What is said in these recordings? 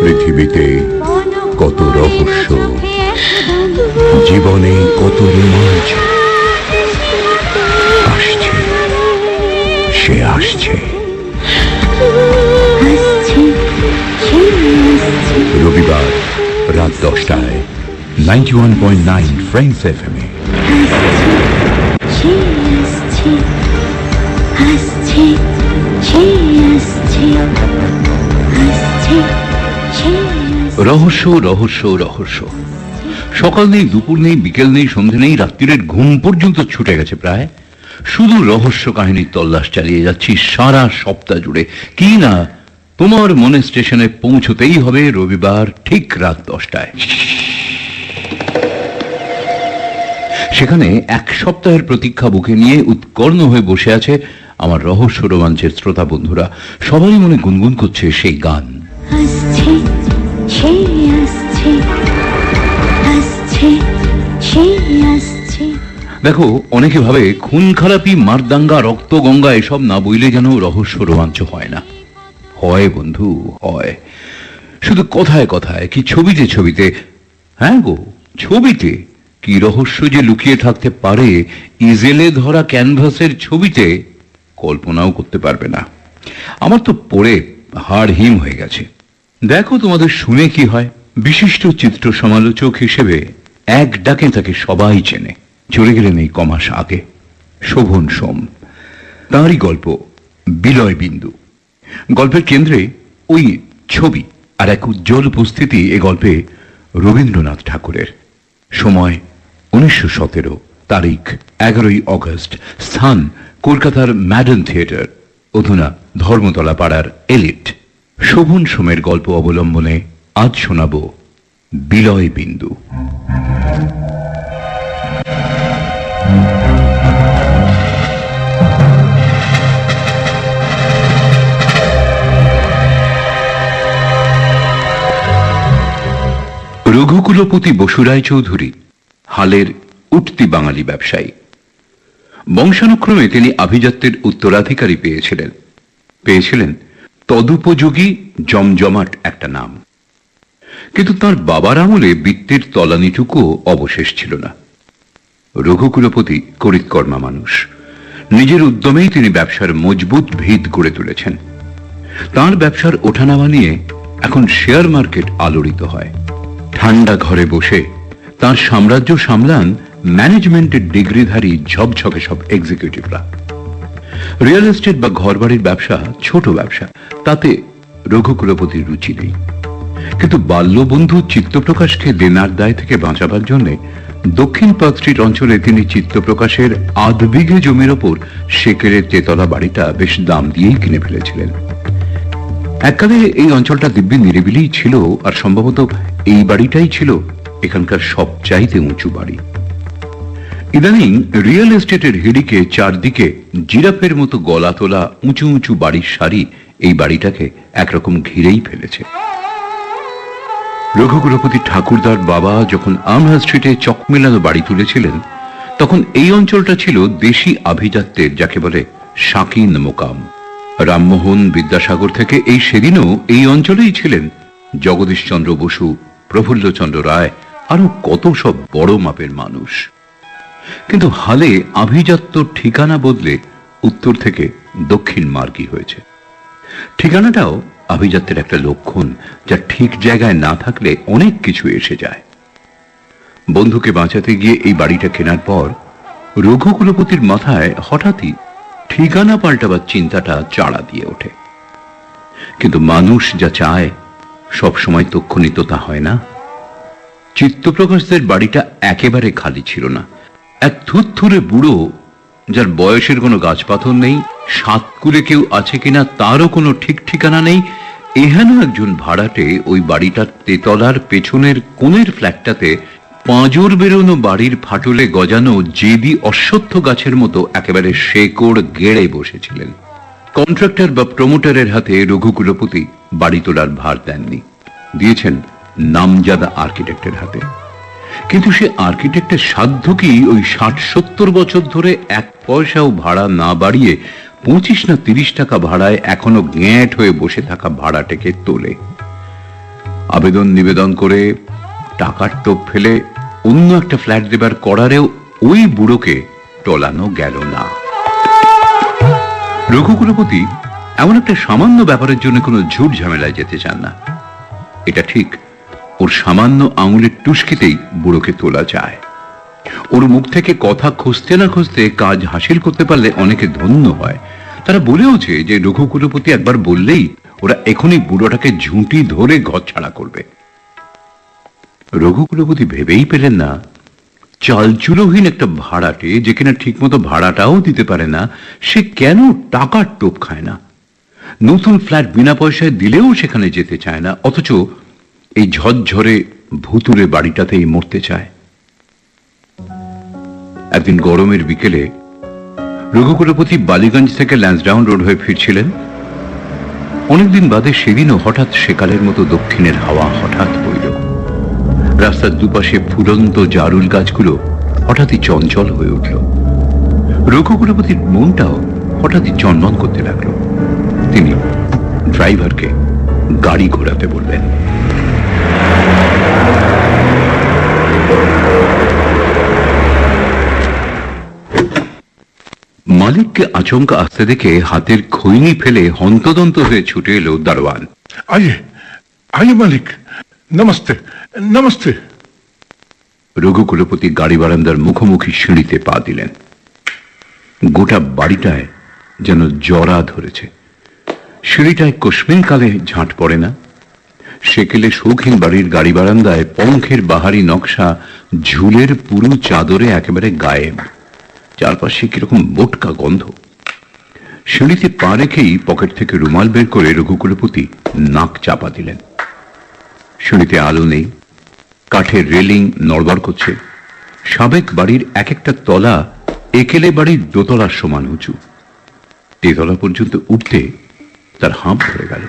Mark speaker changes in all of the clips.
Speaker 1: পৃথিবীতে কত রহস্য, জীবনে কত রোমাঞ্চ। আসছে, সে আসছে। রবিবার রাত 10টায় 91.9 ফ্রেন্ডস এফএমে। রহস্য রহস্য রহস্য। সকাল নেই, দুপুর নেই, বিকেল নেই, সন্ধে নেই, রাত্রিরের ঘুম পর্যন্ত ছুটে গেছে প্রায়। শুধু রহস্য কাহিনীর তল্লাশ চালিয়ে যাচ্ছি সারা সপ্তাহ জুড়ে। কি না, তোমার মনে স্টেশনে পৌঁছতেই হবে রবিবার ঠিক রাত 10টায়। সেখানে এক সপ্তাহের প্রতীক্ষা বুকে নিয়ে উৎকর্ণ হয়ে বসে আছে আমার রহস্য রোমাঞ্চের শ্রোতা বন্ধুরা। সবাই মনে গুনগুন করছে সেই গান। দেখো, অনেকে ভাবে খুন খারাপি, মারদাঙ্গা, রক্ত গঙ্গা এসব না বইলে যেন রহস্য রোমাঞ্চ হয় না। হয় বন্ধু, হয়। শুধু কথায় কথায় কি, ছবিতে ছবিতে। হ্যাঁ গো, ছবিতে কি রহস্য যে লুকিয়ে থাকতে পারে ইজেলে ধরা ক্যানভাসের ছবিতে, কল্পনাও করতে পারবে না। আমার তো পড়ে হাড় হিম হয়ে গেছে। দেখো তোমাদের শুনে কি হয়। বিশিষ্ট চিত্র সমালোচক হিসেবে এক ডাকে তাকে সবাই চেনে। চলে গেলেন এই কমাস আগে, শোভন সোম। তাঁরই গল্প বিলয় বিন্দু। গল্পের কেন্দ্রে ওই ছবি, আর এক উজ্জ্বল উপস্থিতি এ গল্পে রবীন্দ্রনাথ ঠাকুরের। সময় 1917, তারিখ 11ই অগস্ট, স্থান কলকাতার ম্যাডান থিয়েটার, অধুনা ধর্মতলা পাড়ার এলিট। শোভন সোমের গল্প অবলম্বনে আজ শোনাব বিলয় বিন্দু। রঘুকুলপতি বসুরায় চৌধুরী হালের উঠতি বাঙালি ব্যবসায়ী। বংশানুক্রমে তিনি আভিজাত্যের উত্তরাধিকারী পেয়েছিলেন তদুপযোগী জমজমাট একটা নাম। কিন্তু তার বাবার আমলে বৃত্তির তলানিটুকু অবশেষ ছিল না। রঘুকুলপতি করিতকর্মা মানুষ। নিজের উদ্যমেই তিনি ব্যবসার মজবুত ভিত গড়ে তুলেছেন। তার ব্যবসার ওঠানামা নিয়ে এখন শেয়ার মার্কেট আলোড়িত হয়। ঠান্ডা ঘরে বসে তার সাম্রাজ্য সামলান ম্যানেজমেন্টের ডিগ্রিধারী ঝকঝকে সব এক্সিকিউটিভরা। রিয়েল এস্টেট বা ঘরবাড়ির ব্যবসা ছোট ব্যবসা, তাতে রঘুকুলপতির রুচি নেই। কিন্তু বাল্যবন্ধু চিত্তপ্রকাশকে দেনার দায় থেকে বাঁচাবার জন্য দক্ষিণ পার্ক স্ট্রিট অঞ্চলে তিনি চিত্তপ্রকাশের 8 বিঘে জমির ওপর সেকেরের তেতলা বাড়িটা বেশ দাম দিয়েই কিনে ফেলেছিলেন। এককালে এই অঞ্চলটা দিব্যি নিরিবিলি ছিল, আর সম্ভবত এই বাড়িটাই ছিল এখানকার সবচাইতে উঁচু বাড়ি। ইদানিং রিয়েল এস্টেটের হিড়িকে চারদিকে জিরাফের মতো গলা তোলা উঁচু উঁচু বাড়ির সারি এই বাড়িটাকে একরকম ঘিরেই ফেলেছে। রঘুকুলপতি ঠাকুরদার বাবা যখন আমহা স্ট্রিটে চকমেলানো বাড়ি তুলেছিলেন, তখন এই অঞ্চলটা ছিল দেশি আভিজাত্যের, যাকে বলে শাকিন মোকাম। রামমোহন, বিদ্যাসাগর থেকে এই সেদিনও এই অঞ্চলেই ছিলেন জগদীশচন্দ্র বসু, প্রফুল্লচন্দ্র রায়, আরো কত সব বড় মাপের মানুষ। কিন্তু হালে আভিজাত্য ঠিকানা বদলে উত্তর থেকে দক্ষিণ মার্গী হয়েছে। ঠিকানাটাও আভিজাত্যের একটা লক্ষণ, যা ঠিক জায়গায় না থাকলে অনেক কিছু এসে যায়। বন্ধুকে বাঁচাতে গিয়ে এই বাড়িটা কেনার পর রঘুকুলপতির মাথায় হঠাৎই ঠিকানা পাল্টাবার চিন্তাটা চাড়া দিয়ে ওঠে। কিন্তু মানুষ যা চায় সব সময় তক্ষণিত তা হয় না। চিত্তপ্রকাশদের বাড়িটা একেবারে খালি ছিল না। এক থুরথুরে বুড়ো, যার বয়সের কোনো গাছপাথর নেই, সাতকুলে কেউ আছে কিনা তারও কোনো ঠিক ঠিকানা নেই, এহেন একজন ভাড়াটে ওই বাড়িটার তেতলার পেছনের কোণের ফ্ল্যাটটাতে পাঁজর বেরোনো বাড়ির ফাটলে গজানো জেদি অশ্বত্থ গাছের মতো একেবারে শেকড় গেড়ে বসেছিলেন। কন্ট্রাক্টর বা প্রমোটারের হাতে রঘু কুলপতি বাড়ি তোলার ভার দেননি, দিয়েছেন নামজাদা আর্কিটেক্টের হাতে। কিন্তু সে আর্কিটেক্টের সাধ্য কি ওই 60-70 বছর ধরে এক পয়সাও ভাড়া না বাড়িয়ে 25 না 30 টাকা ভাড়ায় এখনো গ্যাঁট হয়ে বসে থাকা ভাড়াটেকে তোলে? আবেদন নিবেদন করে টাকার টোপ ফেলে অন্য একটা ফ্ল্যাট দেবার করারেও ওই বুড়োকে টলানো গেল না। রঘু কুলপতি এমন একটা সামান্য ব্যাপারের জন্য কোনো ঝুট ঝামেলায় যেতে চান না। এটা ঠিক, ওর সামান্য আঙুলের টুস্কিতেই বুড়োকে তোলা যায়। ওর মুখ থেকে কথা খুঁজতে না খুঁজতে কাজ হাসিল করতে পারলে অনেকে ধন্য হয়। তারা বলেওছে যে রঘু কুলপতি একবার বললেই ওরা এখনই বুড়োটাকে ঝুঁটি ধরে ঘর ছাড়া করবে। রঘু কুলপতি ভেবেই পেলেন না, চালচুলোহীন একটা ভাড়াটে, যে কিনা ঠিক মতো ভাড়াটাও দিতে পারে না, সে কেন টাকার টোপ খায় না। নতুন ফ্ল্যাট বিনা পয়সায় দিলেও সেখানে যেতে চায় না, অথচ এই ঝরঝরে ভুতুরে বাড়িটাতেই মরতে চায়। একদিন গরমের বিকেলে রঘু কুলপতি বালিগঞ্জ থেকে ল্যান্সডাউন রোড হয়ে ফিরছিলেন। অনেকদিন বাদে সেদিনও হঠাৎ সেকালের মতো দক্ষিণের হাওয়া হঠাৎ বইল। রাস্তার দুপাশে ফুলন্ত জারুল গাছগুলো হঠাৎই চঞ্চল হয়ে উঠল। রঘু কুলপতির মনটাও হঠাৎই চনমন করতে লাগলো। তিনি ড্রাইভারকে গাড়ি ঘোরাতে বললেন। মালিককে আচমকা আসতে দেখে হাতের খৈনি ফেলে হন্তদন্ত হয়ে ছুটে এলো দারোয়ান।
Speaker 2: आइए आइए मालिक, नमस्ते नमस्ते।
Speaker 1: রঘু কুলপতি গাড়ি বারান্দার মুখোমুখি সিঁড়িতে পা দিলেন। গোটা বাড়িটায় যেন জরা ধরেছে। সিঁড়িটায় কস্মিন কালে ঝাঁট পড়ে না। সেকেলে শৌখিন বাড়ির গাড়ি বারান্দায় পঙ্খের বাহারি নকশা ঝুলের পুরু চাদরে একেবারে গায়েব। চারপাশে কিরকম বোটকা গন্ধ। সিঁড়িতে পা রেখেই পকেট থেকে রুমাল বের করে রঘু কুলপতি নাক চাপা দিলেন। সিঁড়িতে আলো নেই, কাঠের রেলিং নড়বড় করছে। সাবেক বাড়ির এক একটা তলা একেলে বাড়ির দোতলার সমান উঁচু। তেতলা পর্যন্ত উঠতে তার হাঁপ ধরে গেল।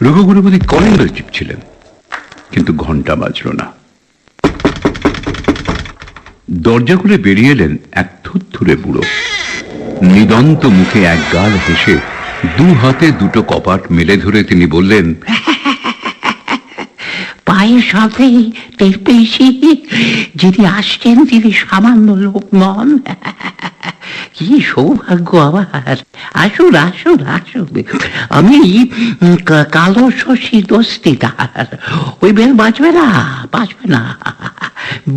Speaker 1: রঘু কুলপতি কলিং বেল টিপছিলেন, কিন্তু ঘন্টা বাজল না। দরজা খুলে বেরিয়ে এলেন এক থুরথুরে বুড়ো। নিদন্ত মুখে এক গাল হেসে দু হাতে দুটো কপাট মেলে ধরে তিনি বললেন,
Speaker 3: পায়ের সাথে টের পেয়েছি যিনি আসছেন তিনি সামান্য লোক নন। কি সৌভাগ্য আমার! আসুন আসুন আসুন, আমি কালো শশী দস্তিদার। ওই বেল বাঁচবে না, বাঁচবে না।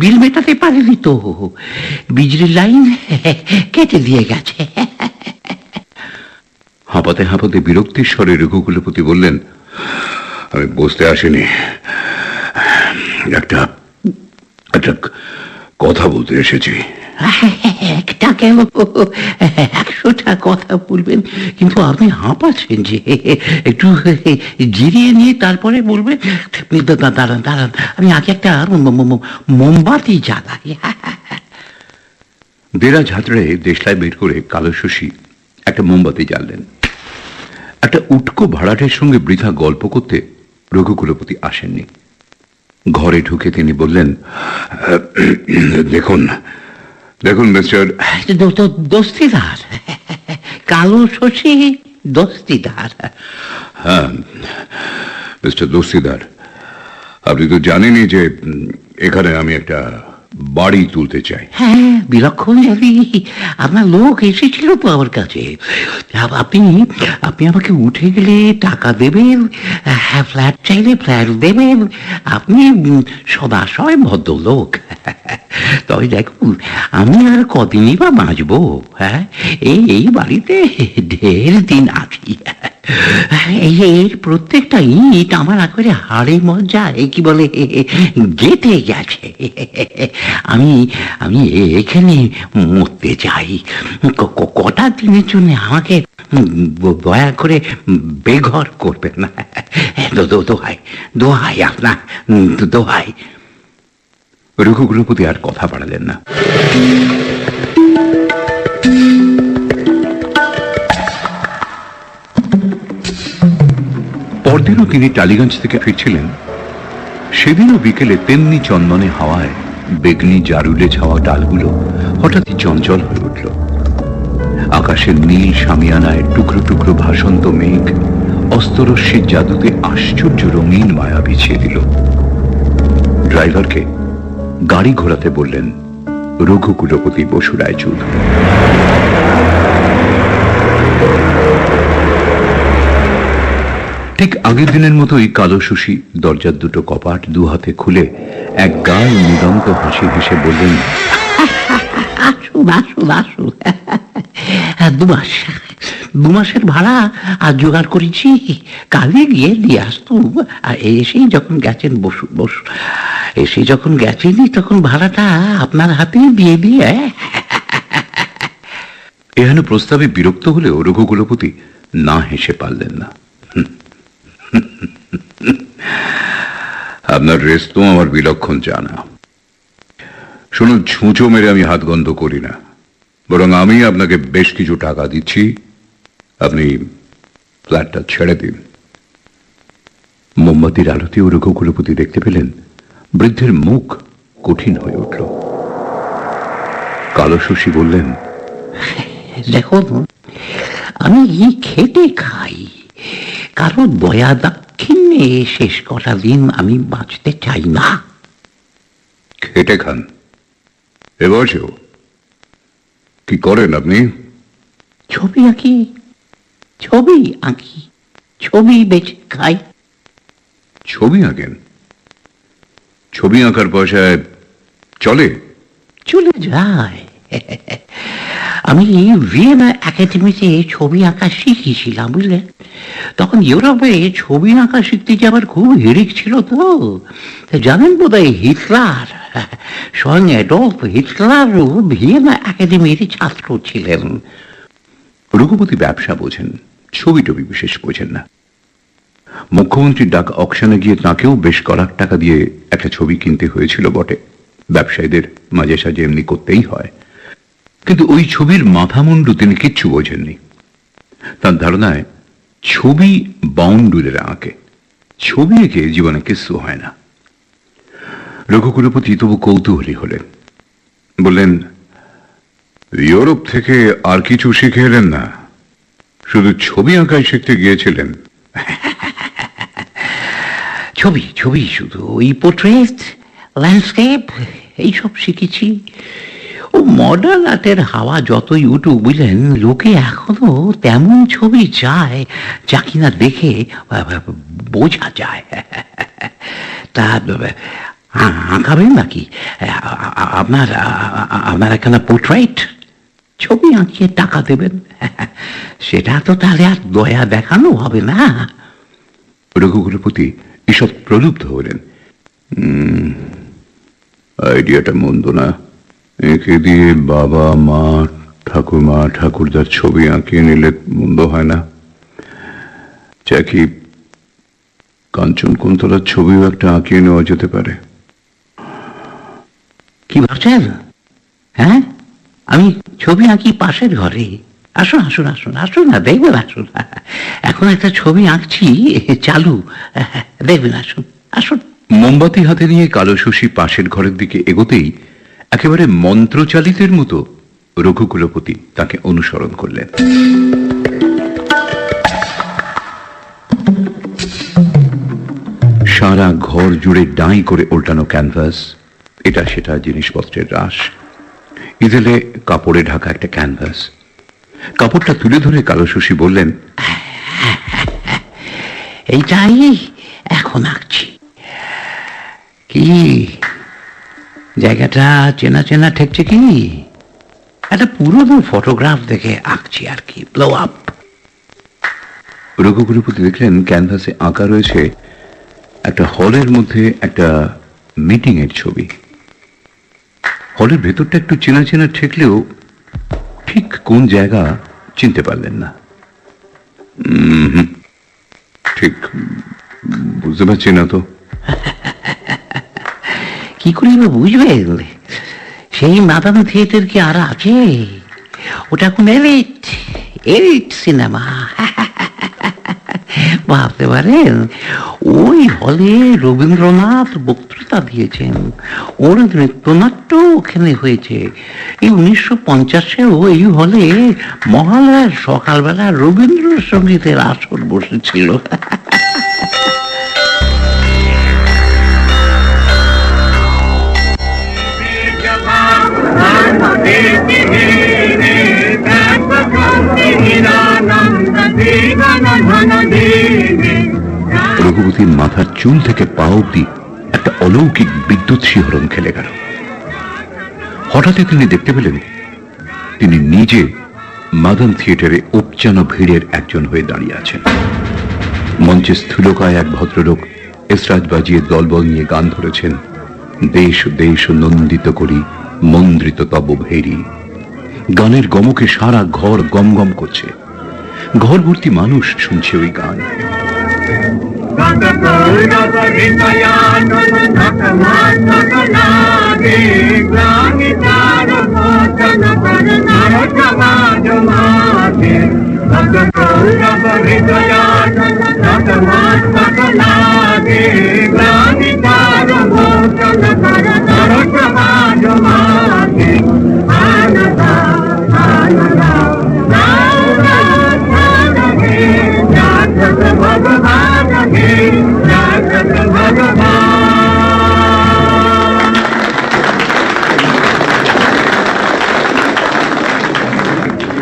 Speaker 3: বিল মেটাতে পারেনি তো, বিজলির লাইন কেটে দিয়ে গেছে।
Speaker 1: হাঁপাতে হাঁপাতে বিরক্তির স্বরে রঘু কুলপতি বললেন, আমি বসতে আসিনি, একটা একটা কথা বলতে এসেছি।
Speaker 3: একটা কেন, 100টা কথা বলবেন, কিন্তু আপনি হাঁপাচ্ছেন যে। একটু জিরিয়ে নিয়ে তারপরে বলবেন। দাঁড়ান দাঁড়ান, আমি আগে একটা মোমবাতি জ্বালাই।
Speaker 1: দেরাজ হাতড়ে দেশলায় বের করে কালো শশী একটা মোমবাতি জ্বাললেন। একটা উটকো ভাড়াটের সঙ্গে বৃথা গল্প করতে রঘু কুলপতি আসেননি। ঘরে ঢুকে তিনি বললেন, দেখুন দেখুন মিস্টার
Speaker 3: দস্তিদার, কালো শশী দস্তিদার।
Speaker 1: হ্যাঁ মিস্টার দস্তিদার, আপনি তো জানেনই যে এখানে আমি একটা বাড়ি তুলতে চাই।
Speaker 3: হ্যাঁ, বিলক্ষণ জানি। আপনার লোক এসেছিল তো আমার কাছে। আপনি আপনি আমাকে উঠে গেলে টাকা দেবেন, হ্যাঁ, ফ্ল্যাট চাইলে ফ্ল্যাট দেবেন। আপনি সদাশয় ভদ্রলোক। তবে দেখুন, আমি আর কদিনই বা বাঁচবো। হ্যাঁ, এই বাড়িতে 1.5 দিন আছি। এর প্রত্যেকটা ইট আমার একবারে হাড়ে মজ্জায় কি বলে গেঁথে গেছে। আমি আমি এখানে মরতে চাই। কটা দিনের জন্য আমাকে দয়া করে বেঘর করবেন না। দোহাই দোহাই আপনার, দোহাই।
Speaker 1: রঘু কুলপতি আর কথা বাড়ালেন না। পরদিনও তিনি টালিগঞ্জ থেকে ফিরছিলেন। সেদিনও বিকেলে তেমনি চন্দনে হাওয়ায় বেগনি জারুলে ছাওয়া ডালগুলো হঠাৎই চঞ্চল হয়ে উঠল। আকাশের নীল সামিয়ানায় টুকরো টুকরো ভাসন্ত মেঘ অস্তরশ্মির জাদুতে আশ্চর্য রঙিন মায়া বিছিয়ে দিল। ড্রাইভারকে গাড়ি ঘোরাতে বললেন রঘুকুলপতি বসু রায়চৌধুরী। ঠিক আগের দিনের মতোই কালো শশী দরজার দুটো কপাট দু হাতে খুলে এক গাঢ় নিদন্ত হাসি হেসে বললেন,
Speaker 3: আসুন আসুন আসুন, 2 মাস 2 মাসের ভাড়া আজ জোগাড় করেছি, কালে গিয়ে দিয়ে আসতুম। আর এসেই যখন গেছেন এসে যখন গেছেনই তখন ভাড়াটা আপনার হাতে দিয়ে দিয়ে।
Speaker 1: এহেন প্রস্তাবে বিরক্ত হলেও রঘুকুলপতি না হেসে পারলেন না। আপনার রেস তো আমার বিলক্ষণ জানা। শুনুন, ছুঁচো মেরে আমি হাত গন্ধ করি না, বরং আমি আপনাকে বেশ কিছু টাকা দিচ্ছি, আপনি ফ্ল্যাটটা ছেড়ে দিন। মোমবাতির আলোতেও রঘুকুলপতি দেখতে পেলেন বৃদ্ধের মুখ কঠিন হয়ে উঠল। কালো শশী বললেন,
Speaker 3: দেখুন, আমি খেটে খাই, কারো দয়া দাক্ষিণ্যে শেষ কটা দিন আমি বাঁচতে চাই না।
Speaker 1: খেটে খান? এ বয়সেও? কি করেন আপনি?
Speaker 3: ছবি আঁকি, ছবি আঁকি, ছবি বেচে খাই।
Speaker 1: ছবি আঁকেন? ছবি আঁকার পয়সায় চলে?
Speaker 3: চলে যায়। আমি ভিয়েনা একাডেমিতে ছবি আঁকা শিখিয়েছিলাম, বুঝলেন? তখন ইউরোপে ছবি আঁকা শিখতে যাবার খুব হিড়িক ছিল। তো জানেন বোধহয় হিটলার, স্বয়ং অ্যাডলফ হিটলারও ভিয়েনা একাডেমির ছাত্র ছিলেন।
Speaker 1: রঘুপতি ব্যবসা বোঝেন, ছবি টবি বিশেষ বোঝেন না। মুখ্যমন্ত্রীর ডাক অকশনে গিয়ে তাঁকেও বেশ কড়াক টাকা দিয়ে একটা ছবি কিনতে হয়েছিল বটে। ব্যবসায়ীদের মাঝে সাঝে এমনি করতেই হয়। কিন্তু ওই ছবির মাথামুন্ডু তিনি কিচ্ছু বোঝেননি। তার ধারণায় ছবি বাউন্ডুলেরা আঁকে, ছবি এঁকে জীবনে কিচ্ছু হয় না। রঘুকুলপতি তবু কৌতূহলী হলেন, বললেন, ইউরোপ থেকে আর কিছু শিখে এলেন না? শুধু ছবি আঁকাই শিখতে গিয়েছিলেন?
Speaker 3: ছবি ছবি শুধু, ওই পোর্ট্রেট, ল্যান্ডস্কেপ এইসব শিখেছি। ও মডার্ন আর্টের হাওয়া যতই উঠুক, বুঝলেন, লোকে এখনো তেমন ছবি চায় যা কিনা দেখে বোঝা যায়। তা আঁকাবেন নাকি? আপনার একখানা পোর্ট্রেট ছবি আঁকিয়ে টাকা দেবেন, সেটা তো তাহলে আর দয়া দেখানো হবে না।
Speaker 1: রঘুকুলপতি এসব প্রলুব্ধ হলেন। আইডিয়াটা মন্দ না। একে দিয়ে বাবা মা ঠাকুরমা ঠাকুরদার ছবি আঁকিয়ে নিলে মন্দ হয় না। চাকি কাঞ্চন কুন্তলার ছবিও একটা আঁকিয়ে নেওয়া যেতে পারে।
Speaker 3: কি ভাবছেন? হ্যাঁ, আমি ছবি আঁকি পাশের ঘরে। আসুন আসুন আসুন আসুন না, দেখবেন, আসুন। এখন একটা ছবি আঁকছি চালু, দেখবেন, আসুন আসুন।
Speaker 1: মোমবাতি হাতে নিয়ে কালো শশী পাশের ঘরের দিকে এগোতেই একেবারে মন্ত্রচালিতের মতো রঘুকুলপতি তাকে অনুসরণ করলেন। সারা ঘর জুড়ে ডাঁই করে উল্টানো ক্যানভাস, এটা সেটা জিনিসপত্রের রাশ। ইদেলে কাপড়ে ঢাকা একটা ক্যানভাস। কাপড়টা তুলে ধরে কালো শশী বললেন,
Speaker 3: এইটাই এখন আঁকছি। কি জায়গাটা চেনা চেনা ঠেকছে কি? একটা পুরোনো ফটোগ্রাফ দেখে আঁকছি আর কি, ব্লো আপ।
Speaker 1: রঘুকুলপতি দেখলেন ক্যানভাসে আঁকা রয়েছে একটা হলের মধ্যে একটা মিটিং এর ছবি। হলের ভেতরটা একটু চেনা চেনা ঠেকলেও ঠিক কোন জায়গা চিনতে পারলেন না। ঠিক বুঝতে পারছি না তো।
Speaker 3: কি করে বুঝবেন? সেই মাদানো থিয়েটার কি আর আছে? ওটা কোন এলিট সিনেমা। ভাবতে পারেন ওই হলে রবীন্দ্রনাথ বক্তৃতা দিয়েছেন, ওর নৃত্যনাট্য ওখানে হয়েছে। এই 1950-এও এই হলে মহালয়ার সকালবেলা রবীন্দ্রসঙ্গীতের আসর বসেছিল।
Speaker 1: রঘুপতির মাথার চুল থেকে পা অব্দি একটা অলৌকিক বিদ্যুৎ শিহরণ খেলে গেল। হঠাৎই তিনি দেখতে পেলেন তিনি নিজে মাদান থিয়েটারে উপচানো ভিড়ের একজন হয়ে দাঁড়িয়ে আছেন। মঞ্চে স্থূলকায় এক ভদ্রলোক এসরাজ বাজিয়ে দলবল নিয়ে গান ধরেছেন, দেশ দেশ নন্দিত করি মন্দ্রিত তব ভেরি। গানের গমকে সারা ঘর গমগম করছে, ঘর ভর্তি মানুষ শুনছে ওই গান।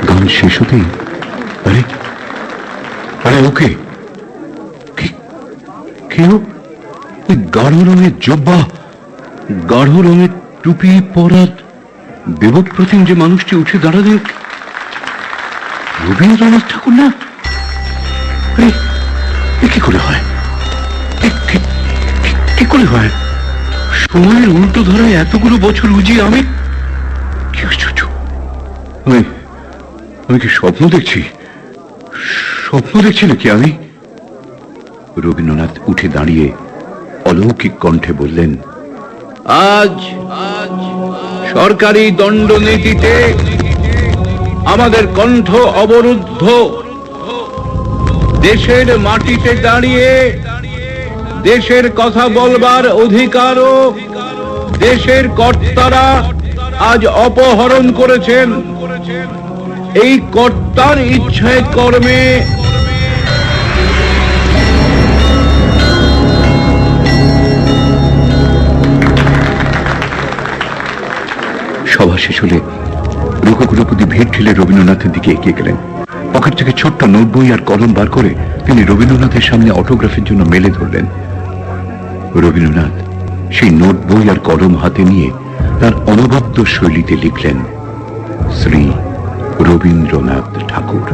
Speaker 1: গান শেষ হতেই আরে আরে ওকে কেউ ওই গাঢ় রঙের জব্বা, গাঢ় রঙের টুপি পরা দেবপ্রতিম যে মানুষটি উঠে দাঁড়ালেন, রবীন্দ্রনাথ ঠাকুর না? কি করে হয়, কি করে হয়? সময়ের উল্টো ধারায় এতগুলো বছর উজিয়ে আমি কি আশ্চর্য! আমি কি স্বপ্ন দেখছি? স্বপ্ন দেখছি নাকি আমি? রবীন্দ্রনাথ উঠে দাঁড়িয়ে অলৌকিক কণ্ঠে বললেন, আজ সরকারি দণ্ডনীতিতে আমাদের কণ্ঠ অবরুদ্ধ। দেশের মাটিতে দাঁড়িয়ে দেশের কথা বলবার অধিকারও দেশের কর্তারা আজ অপহরণ করেছেন। এই কর্তার ইচ্ছায় কর্মে সভা শেষ হলে রঘুকুলপতি ভিড় ঠেলে রবীন্দ্রনাথের দিকে এগিয়ে গেলেন। পকেট থেকে ছোট্ট নোট বই আর কলম বার করে তিনি রবীন্দ্রনাথের সামনে অটোগ্রাফের জন্য মেলে ধরলেন। রবীন্দ্রনাথ সেই নোট বই আর কলম হাতে নিয়ে তার অনবদ্য শৈলীতে লিখলেন, শ্রী রবীন্দ্রনাথ ঠাকুর।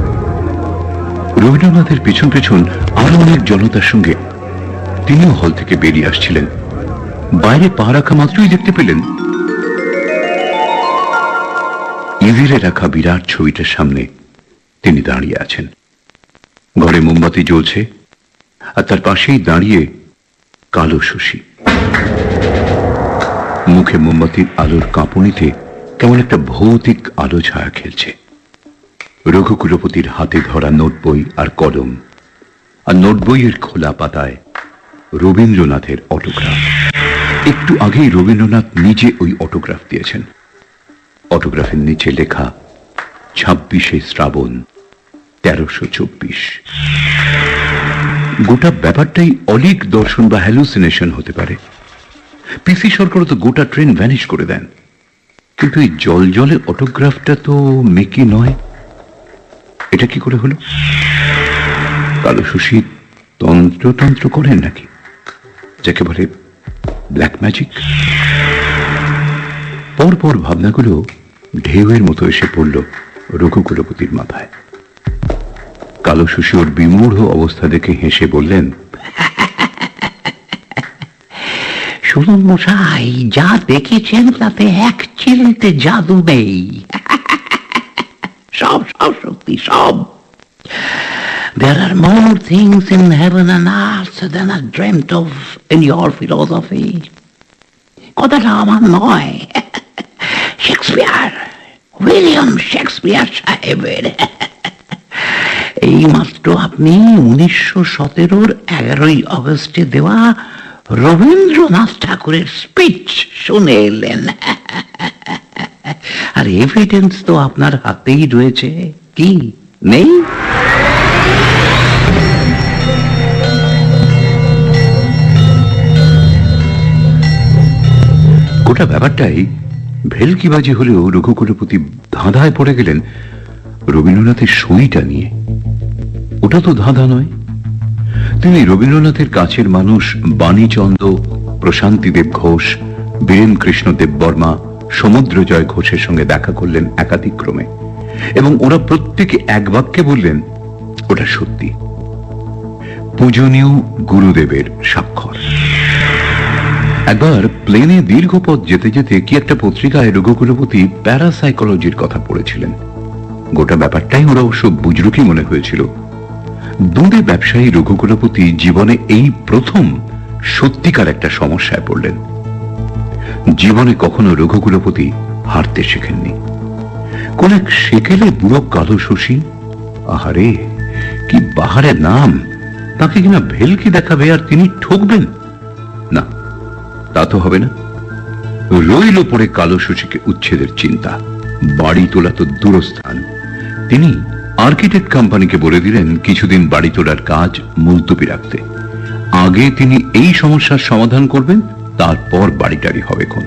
Speaker 1: রবীন্দ্রনাথের পেছন পেছন আরো অনেক জনতার সঙ্গে তিনিও হল থেকে বেরিয়ে আসছিলেন। বাইরে পা রাখা মাত্রই দেখতে পেলেন ইভিরে রাখা বিরাট ছবিটার সামনে তিনি দাঁড়িয়ে আছেন। ঘরে মোমবাতি জ্বলছে আর তার পাশেই দাঁড়িয়ে কালো শশী। মুখে মোমবাতির আলোর কাঁপুনিতে কেমন একটা ভৌতিক আলো ছায়া খেলছে। রঘুকুলপতির হাতে ধরা নোট বই আর কলম, আর নোট বইয়ের খোলা পাতায় রবীন্দ্রনাথের অটোগ্রাফ। একটু আগেই রবীন্দ্রনাথ নিজে ওই অটোগ্রাফ দিয়েছেন। অটোগ্রাফের নিচে লেখা 26শে শ্রাবণ 1324। গোটা ব্যাপারটাই অলিক দর্শন বা হ্যালুসিনেশন হতে পারে। পিসি সরকারও তো গোটা ট্রেন ভ্যানিশ করে দেন, কিন্তু এই জল জলে অটোগ্রাফটা তো মেকি নয়। এটা কি করে হলো? কালো শশী তন্ত্র করেন নাকি, যাকে বলে ব্ল্যাক ম্যাজিক? পরপর ভাবনাগুলো ঢেউয়ের মতো এসে পড়ল রঘুকুলপতির মাথায়। কালো শশী ওর বিমূঢ় অবস্থা দেখে হেসে বললেন,
Speaker 3: শুনুন মশাই, যা দেখেছেন তাতে এক চিলতে জাদু নেই। সব সত্যি, সব। There are more things in heaven and earth than are dreamt of in your philosophy. কথাটা আমার নয়, শেক্সপিয়ার, উইলিয়াম শেক্সপিয়ার সাহেবের। এই মাত্র আপনি 1917 11 আগস্টে দেওয়া রবীন্দ্রনাথ ঠাকুরের স্পিচ শুনে এলেন। আর এভিডেন্স তো আপনার হাতেই রয়েছে, কি নেই?
Speaker 1: গোটা ব্যাপারটাই ভেলকিবাজি হলেও রঘুকুলপতি ধাঁধায় পড়ে গেলেন রবীন্দ্রনাথের সইটা নিয়ে। ওটা তো ধাঁধা নয়। তিনি রবীন্দ্রনাথের কাছের মানুষ বাণীচন্দ্র, প্রশান্তিদেব ঘোষ, বীরেন কৃষ্ণ দেববর্মা, সমুদ্রজয় ঘোষের সঙ্গে দেখা করলেন একাধিক্রমে, এবং ওরা প্রত্যেকে এক বাক্যে বললেন ওটা সত্যি। পূজনীয় গুরুদেবের স্বাক্ষর। একবার প্লেনে দীর্ঘ পথ যেতে যেতে কি একটা পত্রিকায় রঘুকুলপতি প্যারাসাইকোলজির কথা পড়েছিলেন। গোটা ব্যাপারটাই ওরা অবশ্য বুজরুকি মনে হয়েছিল। দুধে ব্যবসায়ী রঘুকুলপতি জীবনে এই প্রথম সত্যিকার একটা সমস্যায় পড়লেন। জীবনে কখনো রঘুকুলপতি হারতে শেখেননি। কোন এক সেকেলে বুড়ো কালো শশী, আহারে কি বাহারের নাম, তাকে কিনা ভেলকি দেখাবে আর তিনি ঠকবেন না, তা তো হবে না। রইল পড়ে কালো শশীকে উচ্ছেদের চিন্তা। বাড়ি তোলা তো দূরস্থান। তিনি আর্কিটেক্ট কোম্পানিকে বলে দিলেন কিছুদিন বাড়ি তোলার কাজ মুলতবি রাখতে। আগে তিনি এই সমস্যার সমাধান করবেন, তারপর বাড়িটারি হবে কোন।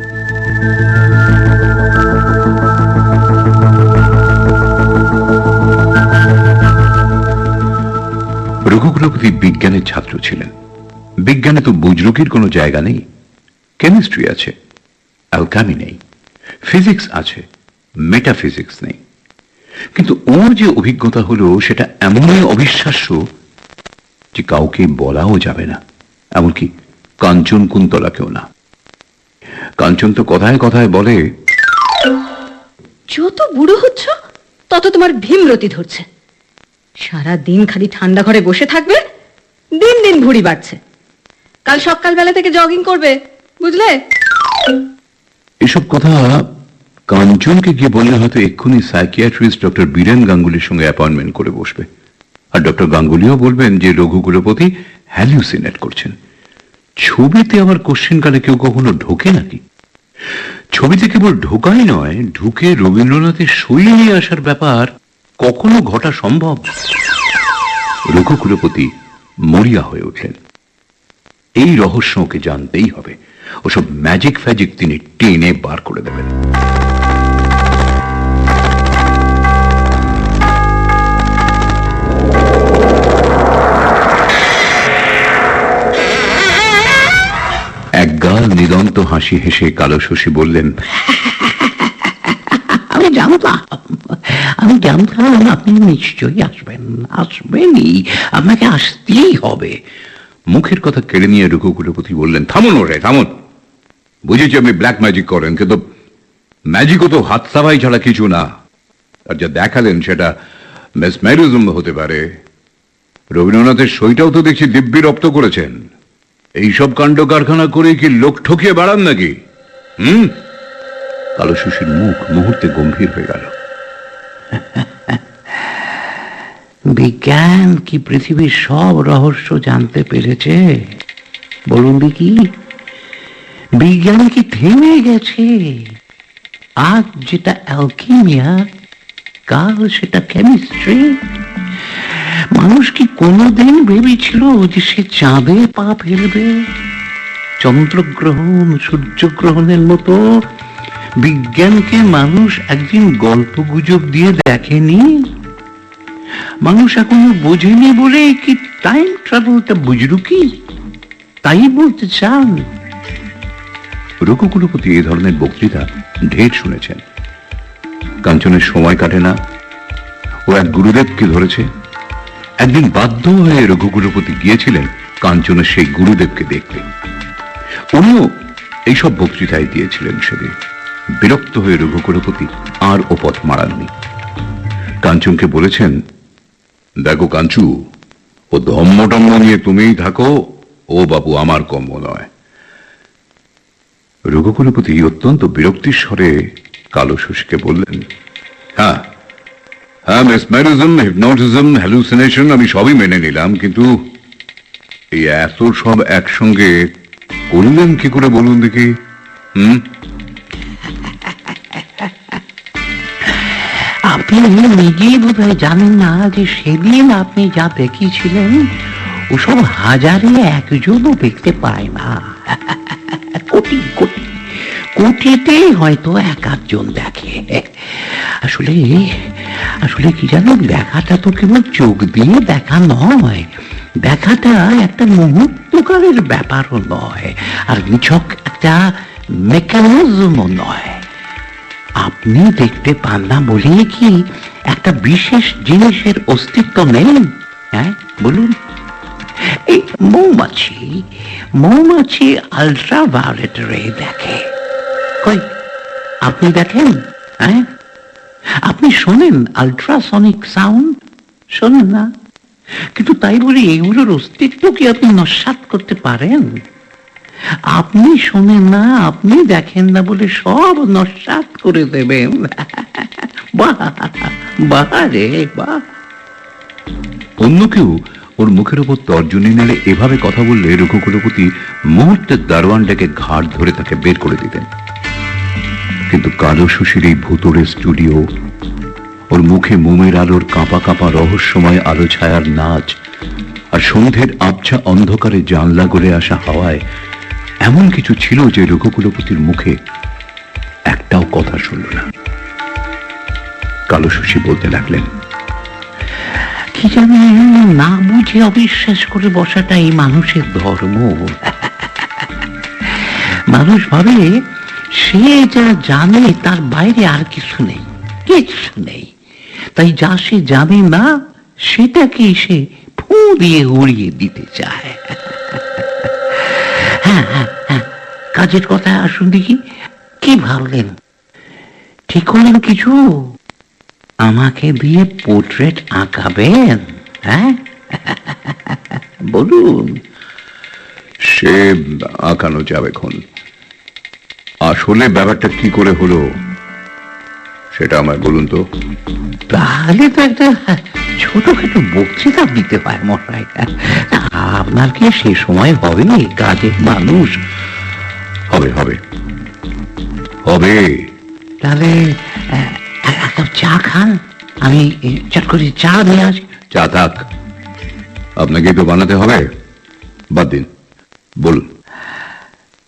Speaker 1: রঘুকুলপতি বিজ্ঞানের ছাত্র ছিলেন। বিজ্ঞানে তো বুজরুকির কোনো জায়গা নেই। কেমিস্ট্রি আছে, অ্যালকামি নেই। ফিজিক্স আছে, মেটাফিজিক্স নেই। কিন্তু ওর যে অভিজ্ঞতা হলো সেটা এমনই অবিশ্বাস্য যে কাউকে বলাও যাবে না, এমনকি কাঞ্চন কুন্তলাকেও না। কাঞ্চন তো কথায় কথায় বলে,
Speaker 4: যত বুড়ো হচ্ছ তত তোমার ভীমরতি ধরছে। সারা দিন খালি ঠান্ডা ঘরে বসে থাকবে, দিন দিন ভুঁড়ি বাড়ছে। কাল সকালবেলা থেকে জগিং করবে, বুঝলে?
Speaker 1: এসব কথা কাঞ্চনকে গিয়ে বললে হয়তো এক্ষুনি সাইকিয়াট্রিস্ট ডক্টর বীরেন গাঙ্গুলির সঙ্গে অ্যাপয়েন্টমেন্ট করে বসবে। আর ডক্টর গাঙ্গুলিও বলবেন যে রঘুকুলপতি হ্যালিউসিনেট করছেন। ছবিতে আবার কোশ্চেনকালে কেউ কখনো ঢোকে নাকি? ছবিতে কেবল ঢোকাই নয়, ঢুকে রবীন্দ্রনাথের সই নিয়ে আসার ব্যাপার কখনো ঘটা সম্ভব? রঘুকুলপতি মরিয়া হয়ে উঠলেন। এই রহস্য ওকে জানতেই হবে। ওসব ম্যাজিক ফ্যাজিক তিনি টেনে বার করে দেবেন। একগাল নিদন্ত হাসি হেসে কালো শশী বললেন,
Speaker 3: আমি জানতাম আপনি নিশ্চয়ই আসবেনই, আপনাকে আসতেই হবে।
Speaker 1: মুখের কথা কেড়ে নিয়ে রঘুকুলপতি বললেন, থামুন ওরে থামুন। বুঝেছি আপনি ব্ল্যাক ম্যাজিক করেন, কিন্তু ম্যাজিকও তো হাত সাফাই ছাড়া কিছু না। আর যা দেখালেন সেটা মেসমেরিজম হতে পারে। রবীন্দ্রনাথের সইটাও তো দেখছি দিব্যি রপ্ত করেছেন। এইসব কাণ্ড কারখানা করে কি লোক ঠকিয়ে বাড়ান নাকি? কালো শশীর মুখ মুহূর্তে গম্ভীর হয়ে গেল।
Speaker 3: বিজ্ঞান কি পৃথিবীর সব রহস্য জানতে পেরেছে? বলুন দেখি, বিজ্ঞান কি থেমে গেছে? আজ যেটা অ্যালকেমিয়া, কাল সেটা কেমিস্ট্রি। মানুষ কি কোনোদিন ভেবেছিল যে সে চাঁদে পা ফেলবে? চন্দ্রগ্রহণ, সূর্যগ্রহণের মতো বিজ্ঞানকে মানুষ একদিন গল্প গুজব দিয়ে দেখেনি। মানুষ এখনো বোঝেনি বলে কি টাইম ট্রাভেলটা বুজরুকি, তাই বলতে চান?
Speaker 1: রঘুকুলপতি এই ধরনের বক্তৃতা ঢের শুনেছেন। কাঞ্চনের সময় কাটে না, ও এক গুরুদেবকে ধরেছে। একদিন বাধ্য হয়ে রঘুকুলপতি গিয়েছিলেন কাঞ্চনের সেই গুরুদেবকে দেখতে। উনিও এইসব বক্তৃতায় দিয়েছিলেন সেদিন। বিরক্ত হয়ে রঘুকুলপতি আর ও পথ মারাননি। কাঞ্চনকে বলেছেন, দেখো কাঞ্চু, ও ধম্মটম্ম নিয়ে তুমিই থাকো, ও বাবু আমার কম্ম নয়। রঘুকুলপতি অত্যন্ত বিরক্তির স্বরে কালো শশীকে বললেন, হ্যাঁ হ্যাঁ, মেসমেরিজম, হিপনোটিজম, হ্যালুসিনেশন আমি সবই মেনে নিলাম, কিন্তু এই এত সব একসঙ্গে করলেন কি করে বলুন দেখি?
Speaker 3: আপনি নিজেই বোধহয় জানেন না যে সেদিন আপনি যা দেখিয়েছিলেন ওসব হাজারে একজনও দেখতে পায় না। কোটি কোটি কোটিতেই হয়তো এক আধজন দেখে। আসলে আসলে কি জানেন, দেখাটা তো কেবল চোখ দিয়ে দেখা নয়, দেখাটা একটা মুহূর্তকালের ব্যাপারও নয়, আর নিছক একটা মেকানিজমও নয়। আপনি দেখতে পান না বলে কি একটা বিশেষ জিনিসের অস্তিত্ব নেই? হ্যাঁ বলুন। এই মৌমাছি মৌমাছি আল্ট্রাভায়োলেট রে দেখে, কই আপনি দেখেন? হ্যাঁ, আপনি শোনেন আল্ট্রাসনিক সাউন্ড? শোনেন না, কিন্তু তাই বলে এগুলোর অস্তিত্ব কি আপনি নস্যাৎ করতে পারেন? আপনি শোনেন না, আপনি দেখেন না বলে সব নস্যাৎ করে দেবেন? বাহ বাহ রে বাহ।
Speaker 1: অন্য কেউ ওর মুখের উপর তর্জনী নেড়ে এভাবে কথা বললে রঘুকুলপতি মুহূর্তে দারোয়ানটাকে ঘাড় ধরে তাকে বের করে দিতেন। কিন্তু কালো শশীর এই ভুতুড়ে স্টুডিও, ওর মুখে মোমের আলোর কাঁপা কাঁপা রহস্যময় আলো ছায়ার নাচ, আর সন্ধ্যের আবছা অন্ধকারে জানলা গলে আসা হাওয়ায় এমন কিছু ছিল যে রঘুকুলপতির মুখে একটাও কথা শুনল না। কালো শশী বলতে লাগলেন,
Speaker 3: কি জানি না বুঝে অবিশ্বাস করে বসাটা এই মানুষের ধর্ম। মানুষ ভাবে সে যা জানে তার বাইরে আর কিছু নেই, কিছু নেই, তাই যা সে জানে না সেটাকে সে ফু দিয়ে উড়িয়ে দিতে চায়। হ্যাঁ হ্যাঁ হ্যাঁ, কাজের কথা আসুন দেখি, কি ভাবলেন? ঠিক করলেন কিছু? আমাকে দিয়ে পোর্ট্রেট আঁকাবেন? হ্যাঁ বলুন।
Speaker 1: সে আঁকানো যাবে এখন, আসলে ব্যাপারটা কি করে হলো সেটা আমায় বলুন তো।
Speaker 3: তাহলে তো একটা ছোটখাটো বক্তৃতা দিতে হয় মশাই। আপনার কি সে সময় হবে? কাজের মানুষ।
Speaker 1: হবে হবে হবে।
Speaker 3: তাহলে এক কাপ চা খান, আমি চট করে চা নিয়ে আসি।
Speaker 1: চা থাক, আপনাকে তো বানাতে হবে, বাদ দিন, বলুন।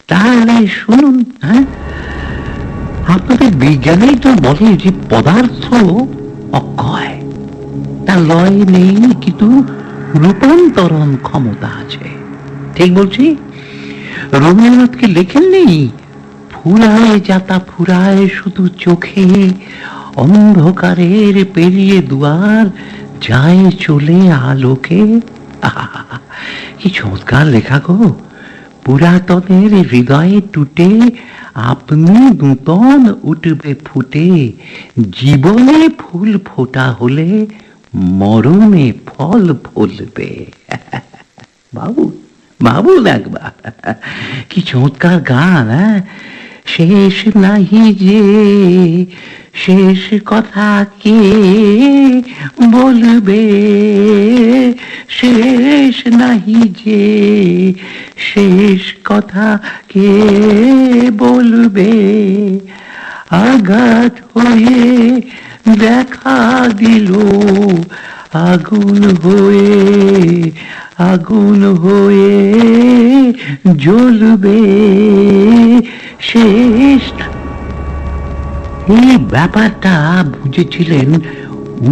Speaker 3: তাহলে শুনুন, হ্যাঁ, আপনাদের বিজ্ঞানেই তো বলে যে পদার্থ অক্ষয়, তার লয় নেই কিন্তু রূপান্তরণ ক্ষমতা আছে। ঠিক বলছি? রবীন্দ্রনাথকে লেখেননি, ফুরায় যাতা ফুরায় শুধু চোখে, অন্ধকারের পেরিয়ে দুয়ার যায় চলে আলোকে। আহা, কি চমৎকার লেখা গো! পুরাতনের হৃদয়ে টুটে আপনি নূতন উঠবে ফুটে, জীবনে ফুল ফোটা হলে মরণে ফল ফলবে। বাবু ভাবুন একবার, কি চমৎকার গান! হ্যাঁ, শেষ নাহি যে শেষ কথা কে বলবে, শেষ নাহি যে শেষ কথা কে বলবে, আঘাত হয়ে দেখা দিল আগুন হয়ে, আগুন হয়ে জ্বলবে শেষ। এই ব্যাপারটা বুঝেছিলেন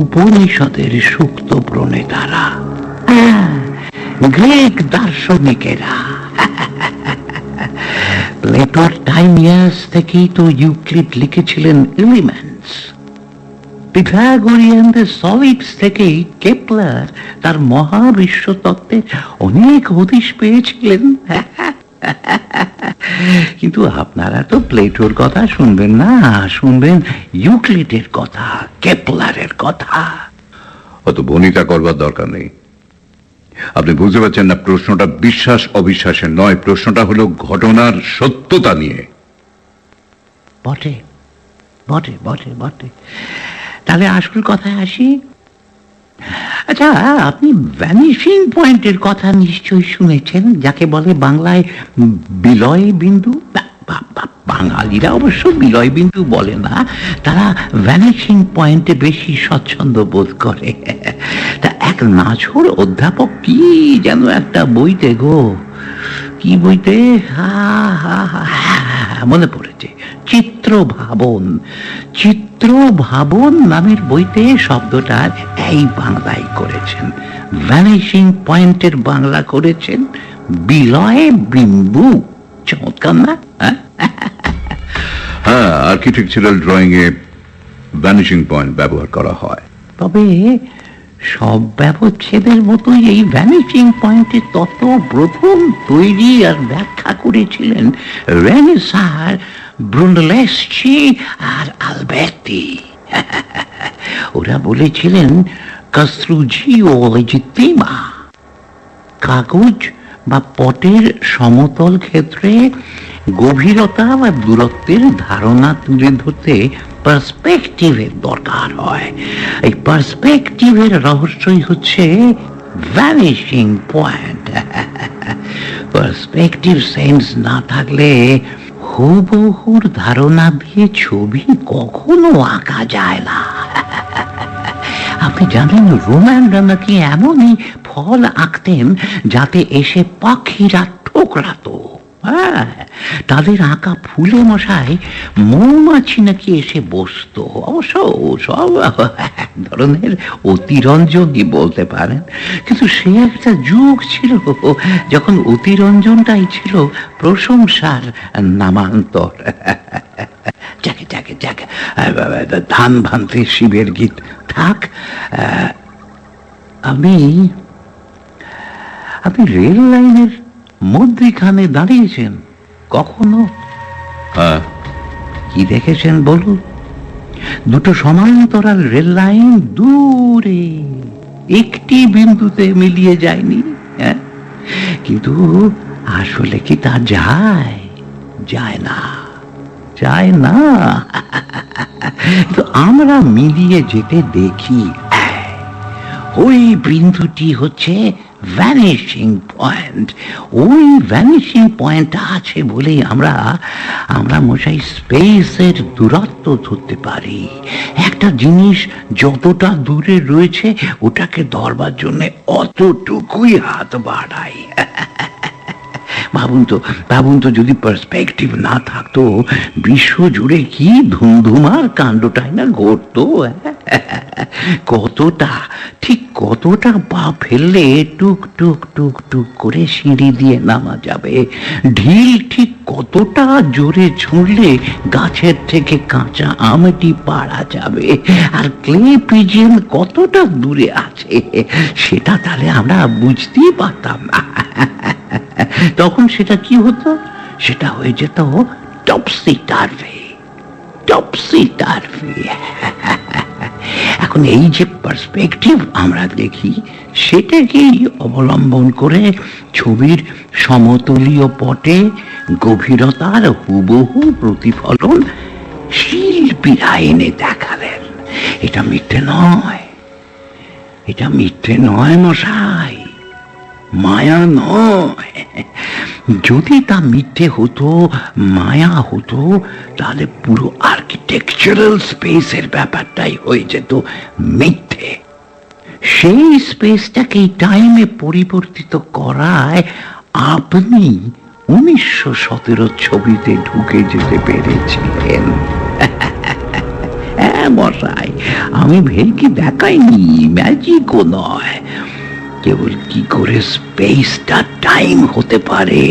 Speaker 3: উপনিষদের সুক্ত প্রণেতারা, গ্রিক দার্শনিকেরা। প্লেটোর টাইমিয়াস থেকেই তো ইউক্লিড লিখেছিলেন এলিমেন্টস। পিথাগোরিয়ানদের সলিডস থেকেই কেপলার তার মহাবিশ্ব তত্ত্বের অনেক হদিশ পেয়েছিলেন। কিন্তু আপনারা তো প্লেটোর কথা শুনবেন না, শুনবেন ইউক্লিডের কথা, কেপলারের কথা।
Speaker 1: অত বনিতা করবার দরকার নেই। আপনি বুঝতে পারছেন না, প্রশ্নটা বিশ্বাস অবিশ্বাসের নয়, প্রশ্নটা হলো ঘটনার সত্যতা নিয়ে।
Speaker 3: বটে বটে বটে বটে। তাহলে আসল কথায় আসি। আচ্ছা, আপনি ভ্যানিশিং পয়েন্টের কথা নিশ্চয়ই শুনেছেন, যাকে বলে বাংলায় বিলয় বিন্দু। বাঙালিরা অবশ্য বিলয় বিন্দু বলে না, তারা ভ্যানিশিং পয়েন্টে বেশি স্বচ্ছন্দ বোধ করে। তা এক নাছোড় অধ্যাপক কি যেন একটা বইতে গো, কি বইতে, মনে পড়েছে, চিত্র ভাবন। চিত্র ভাবন নামের বইতে শব্দটার এই বাংলায় করেছেন, ভ্যানিশিং পয়েন্টের বাংলা করেছেন বিলয় বিন্দু। চমৎকার না?
Speaker 1: হ্যাঁ, আর্কিটেকচারাল ড্রয়িং এ ভ্যানিশিং পয়েন্ট ব্যবহার করা হয়।
Speaker 3: তবে সব ব্যবচ্ছেদের মতোই এই ভ্যানিশিং পয়েন্টের তত্ত্ব প্রথম তৈরি আর ব্যাখ্যা করেছিলেন রেনেসাঁ, ব্রুনেলেস্কি আর আলবের্টি। ওরা বলেছিলেন কস্ত্রুজিও লেজিতিমা, কাগজ বা পটের সমতল ক্ষেত্রে গভীরতা বা দূরত্বের ধারণা তুলে ধরতে পার্সপেক্টিভের দরকার হয়। এই পার্সপেক্টিভের রহস্যই হচ্ছে ভ্যানিশিং পয়েন্ট। পার্সপেক্টিভ সেন্স না থাকলে হুবহুর ধারণা দিয়ে ছবি কখনো আঁকা যায় না। আপনি জানেন, রোমানরা নাকি এমনই ফল আঁকতেন যাতে এসে পাখিরা ঠোকরাতো। হ্যাঁ, তাদের আঁকা ফুলে মশাই মৌমাছি নাকি এসে বসতো। অবশ্য সব এক ধরনের অতিরঞ্জনই বলতে পারেন, কিন্তু সে একটা যুগ ছিল যখন অতিরঞ্জনটাই ছিল প্রশংসার নামান্তর। যাকে যাকে যাকে ধান ভান্তে শিবের গীত থাক। আপনি রেল লাইনের মধ্যখানে দাঁড়িয়েছেন কখনো?
Speaker 1: হ্যাঁ।
Speaker 3: কি দেখেছেন বলুন? দুটো সমান্তরাল রেল লাইন দূরে একটি বিন্দুতে মিলিয়ে যায়নি। হ্যাঁ, কিন্তু আসলে কি তা যায়? যায় না, যায় না। তো আমরা মিলিয়ে যেতে দেখি। ওই বিন্দুটি হচ্ছে ভ্যানিশিং পয়েন্ট। ওই ভ্যানিশিং পয়েন্ট আছে বলেই আমরা মশাই স্পেসের দূরত্ব ধরতে পারি। একটা জিনিস যতটা দূরে রয়েছে ওটাকে ধরবার জন্য অতটুকুই হাত বাড়াই। ভাবুন তো যদি পার্সপেক্টিভ না থাকতো, বিশ্ব জুড়ে কি ধুমধুমার কাণ্ডটাই না ঘটতো। কতটা পা ফেললে টুক টুক টুক টুক করে সিঁড়ি দিয়ে নামা যাবে। ঢিল ঠিক কতটা জোরে ছুঁড়লে গাছের থেকে কাঁচা আমটি পাড়া যাবে। আর ক্লে পিজিয়ন কতটা দূরে আছে সেটা তাহলে আমরা বুঝতেই পারতাম না। তখন সেটা কি হতো? সেটা হয়ে যেত টপসি টার্ভি। এখন এই যে পার্সপেক্টিভ আমরা দেখি, সেটাকেই অবলম্বন করে ছবির সমতলীয় পটে গভীরতার হুবহু প্রতিফলন শিল্পীরা এনে দেখালেন। এটা মিথ্যে নয় মশাই, মায়া নয়। যদি তা মিথ্যে হতো, মায়া হতো, তাহলে পুরো আর্কিটেকচারাল স্পেসের ব্যাপারটাই হয়ে যেত মিথ্যে। সেই স্পেসটাকে টাইমে পরিবর্তিত করায় আপনি 1917 ছবিতে ঢুকে যেতে পেরেছিলেন। হ্যাঁ মশাই, আমি ভেঙে দেখাইনি, ম্যাজিকও নয়। কেবল কি করে স্পেসটা টাইম হতে পারে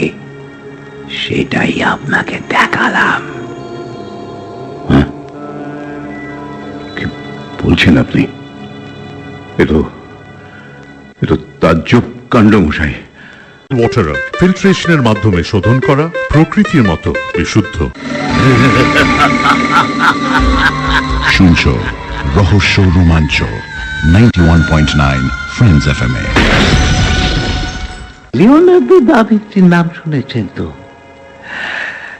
Speaker 3: সেটাই আপনাকে দেখালাম।
Speaker 1: কি বলছেন আপনি? এ তো তাজ্জব কাণ্ড মশাই।
Speaker 5: ওয়াটার ফিল্ট্রেশনের মাধ্যমে শোধন করা, প্রকৃতির মতো বিশুদ্ধ।
Speaker 6: শুনছো রহস্য রোমাঞ্চ 91.9 ফ্রেন্ডস এফএমএ।
Speaker 3: লিওনার্দো দা ভিন্সির নাম শুনেছেন তো?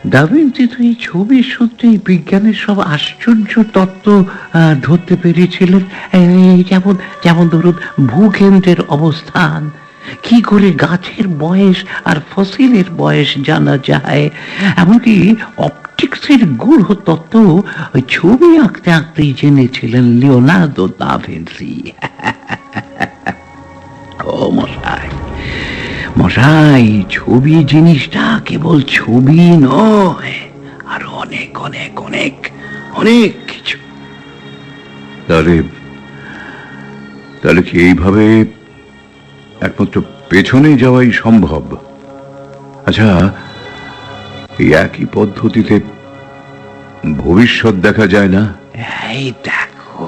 Speaker 3: দা ভিঞ্চি তো এই ছবির সত্যি বিজ্ঞানের সব আশ্চর্য তত্ত্ব ধরতে পেরেছিলেন। এই যেমন যেমন ধরুন ভূকেন্দ্রের অবস্থান, কি করে গাছের বয়স আর ফসিলের বয়স জানা যায়, এমনকি অপটিক্সের গূঢ় তত্ত্ব ওই ছবি আঁকতে আঁকতেই জেনেছিলেন লিওনার্দো দা ভিঞ্চি। ও মশাই, মশাই, ছবি জিনিসটা কেবল ছবি নয়, আর অনেক অনেক অনেক অনেক কিছু।
Speaker 1: তাহলে তাহলে কি এইভাবে একমাত্র পেছনে যাওয়াই সম্ভব? আচ্ছা, এই একই পদ্ধতিতে ভবিষ্যৎ দেখা যায় না?
Speaker 3: এই দেখো,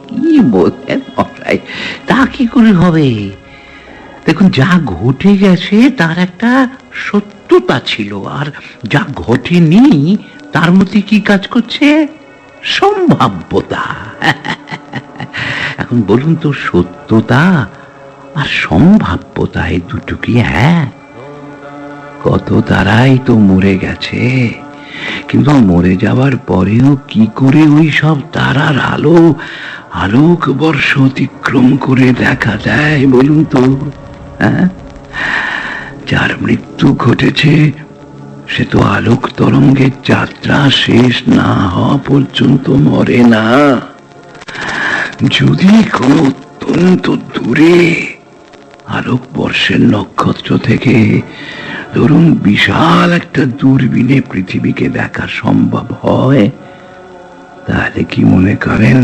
Speaker 3: কি বলছেন মশাই, তা কি করে হবে? দেখুন, যা ঘটে গেছে তার একটা সত্যতা ছিল, আর যা ঘটেনি তার মধ্যে কি কাজ করছে? সম্ভাব্যতা। এখন বলুন তো, সত্যতা আর সম্ভাব্যতা এই দুটো কি এক? কত তারাই তো মরে গেছে, কিন্তু মরে যাওয়ার পরেও কি করে ওই সব তারার আলো আলোক বর্ষ অতিক্রম করে দেখা যায় বলুন তো? হ্যাঁ, যার মৃত্যু ঘটেছে সে তো আলোক তরঙ্গের যাত্রা শেষ না হওয়া পর্যন্ত মরে না। যদি কোনো অত্যন্ত দূরে আলোক বর্ষের নক্ষত্র থেকে ধরুন বিশাল একটা দূরবীনে পৃথিবীকে দেখা সম্ভব হয়, তাহলে কি মনে করেন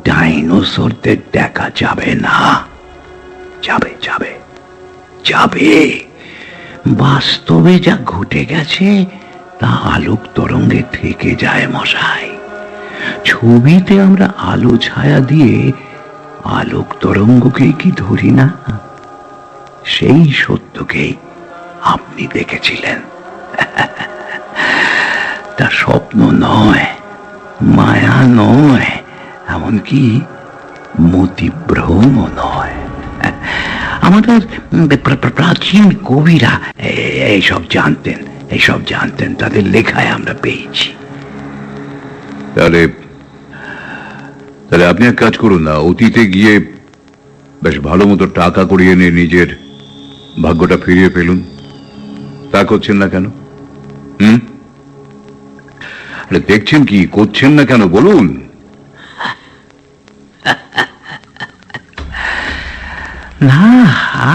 Speaker 3: ডাইনোসরদের দেখা যাবে না? যাবে যাবে যাবে। বাস্তবে যা ঘটে গেছে তা আলোক তরঙ্গে থেকে যায় মশাই। ছবিতে আমরা আলো ছায়া দিয়ে আলোক তরঙ্গকেই কি ধরি না? সেই সত্যকেই আপনি দেখেছিলেন। তা স্বপ্ন নয়, মায়া নয়, এমনকি মতিভ্রম নয়। আমাদের প্রাচীন কবিরা এইসব জানতেন, তাদের লেখায় আমরা পেয়েছি।
Speaker 1: তাহলে তাহলে আপনি এক কাজ করুন না, অতীতে গিয়ে বেশ ভালো মতো টাকা করিয়ে নিয়ে নিজের ভাগ্যটা ফিরিয়ে ফেলুন। তা করছেন না কেন? আরে দেখছেন কি, করছেন না কেন বলুন?
Speaker 3: না,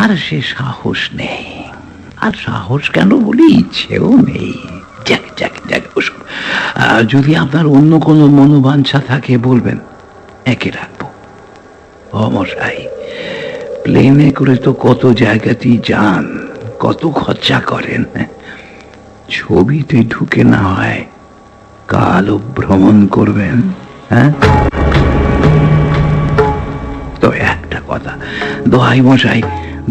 Speaker 3: আর সে সাহস নেই। আর সাহস কেন বলি, ইচ্ছেও নেই। যাক যাক যাক, ওসব যদি আপনার অন্য কোনো মনোবাঞ্ছা থাকে বলবেন, একে রাখবো। ও মশাই, প্লেনে করে তো কত জায়গাতেই যান, কত খরচা করেন, ছবিতে ঢুকে না হয় কালও ভ্রমণ করবেন? হ্যাঁ, তো একটা কথা, দোহাই মশাই,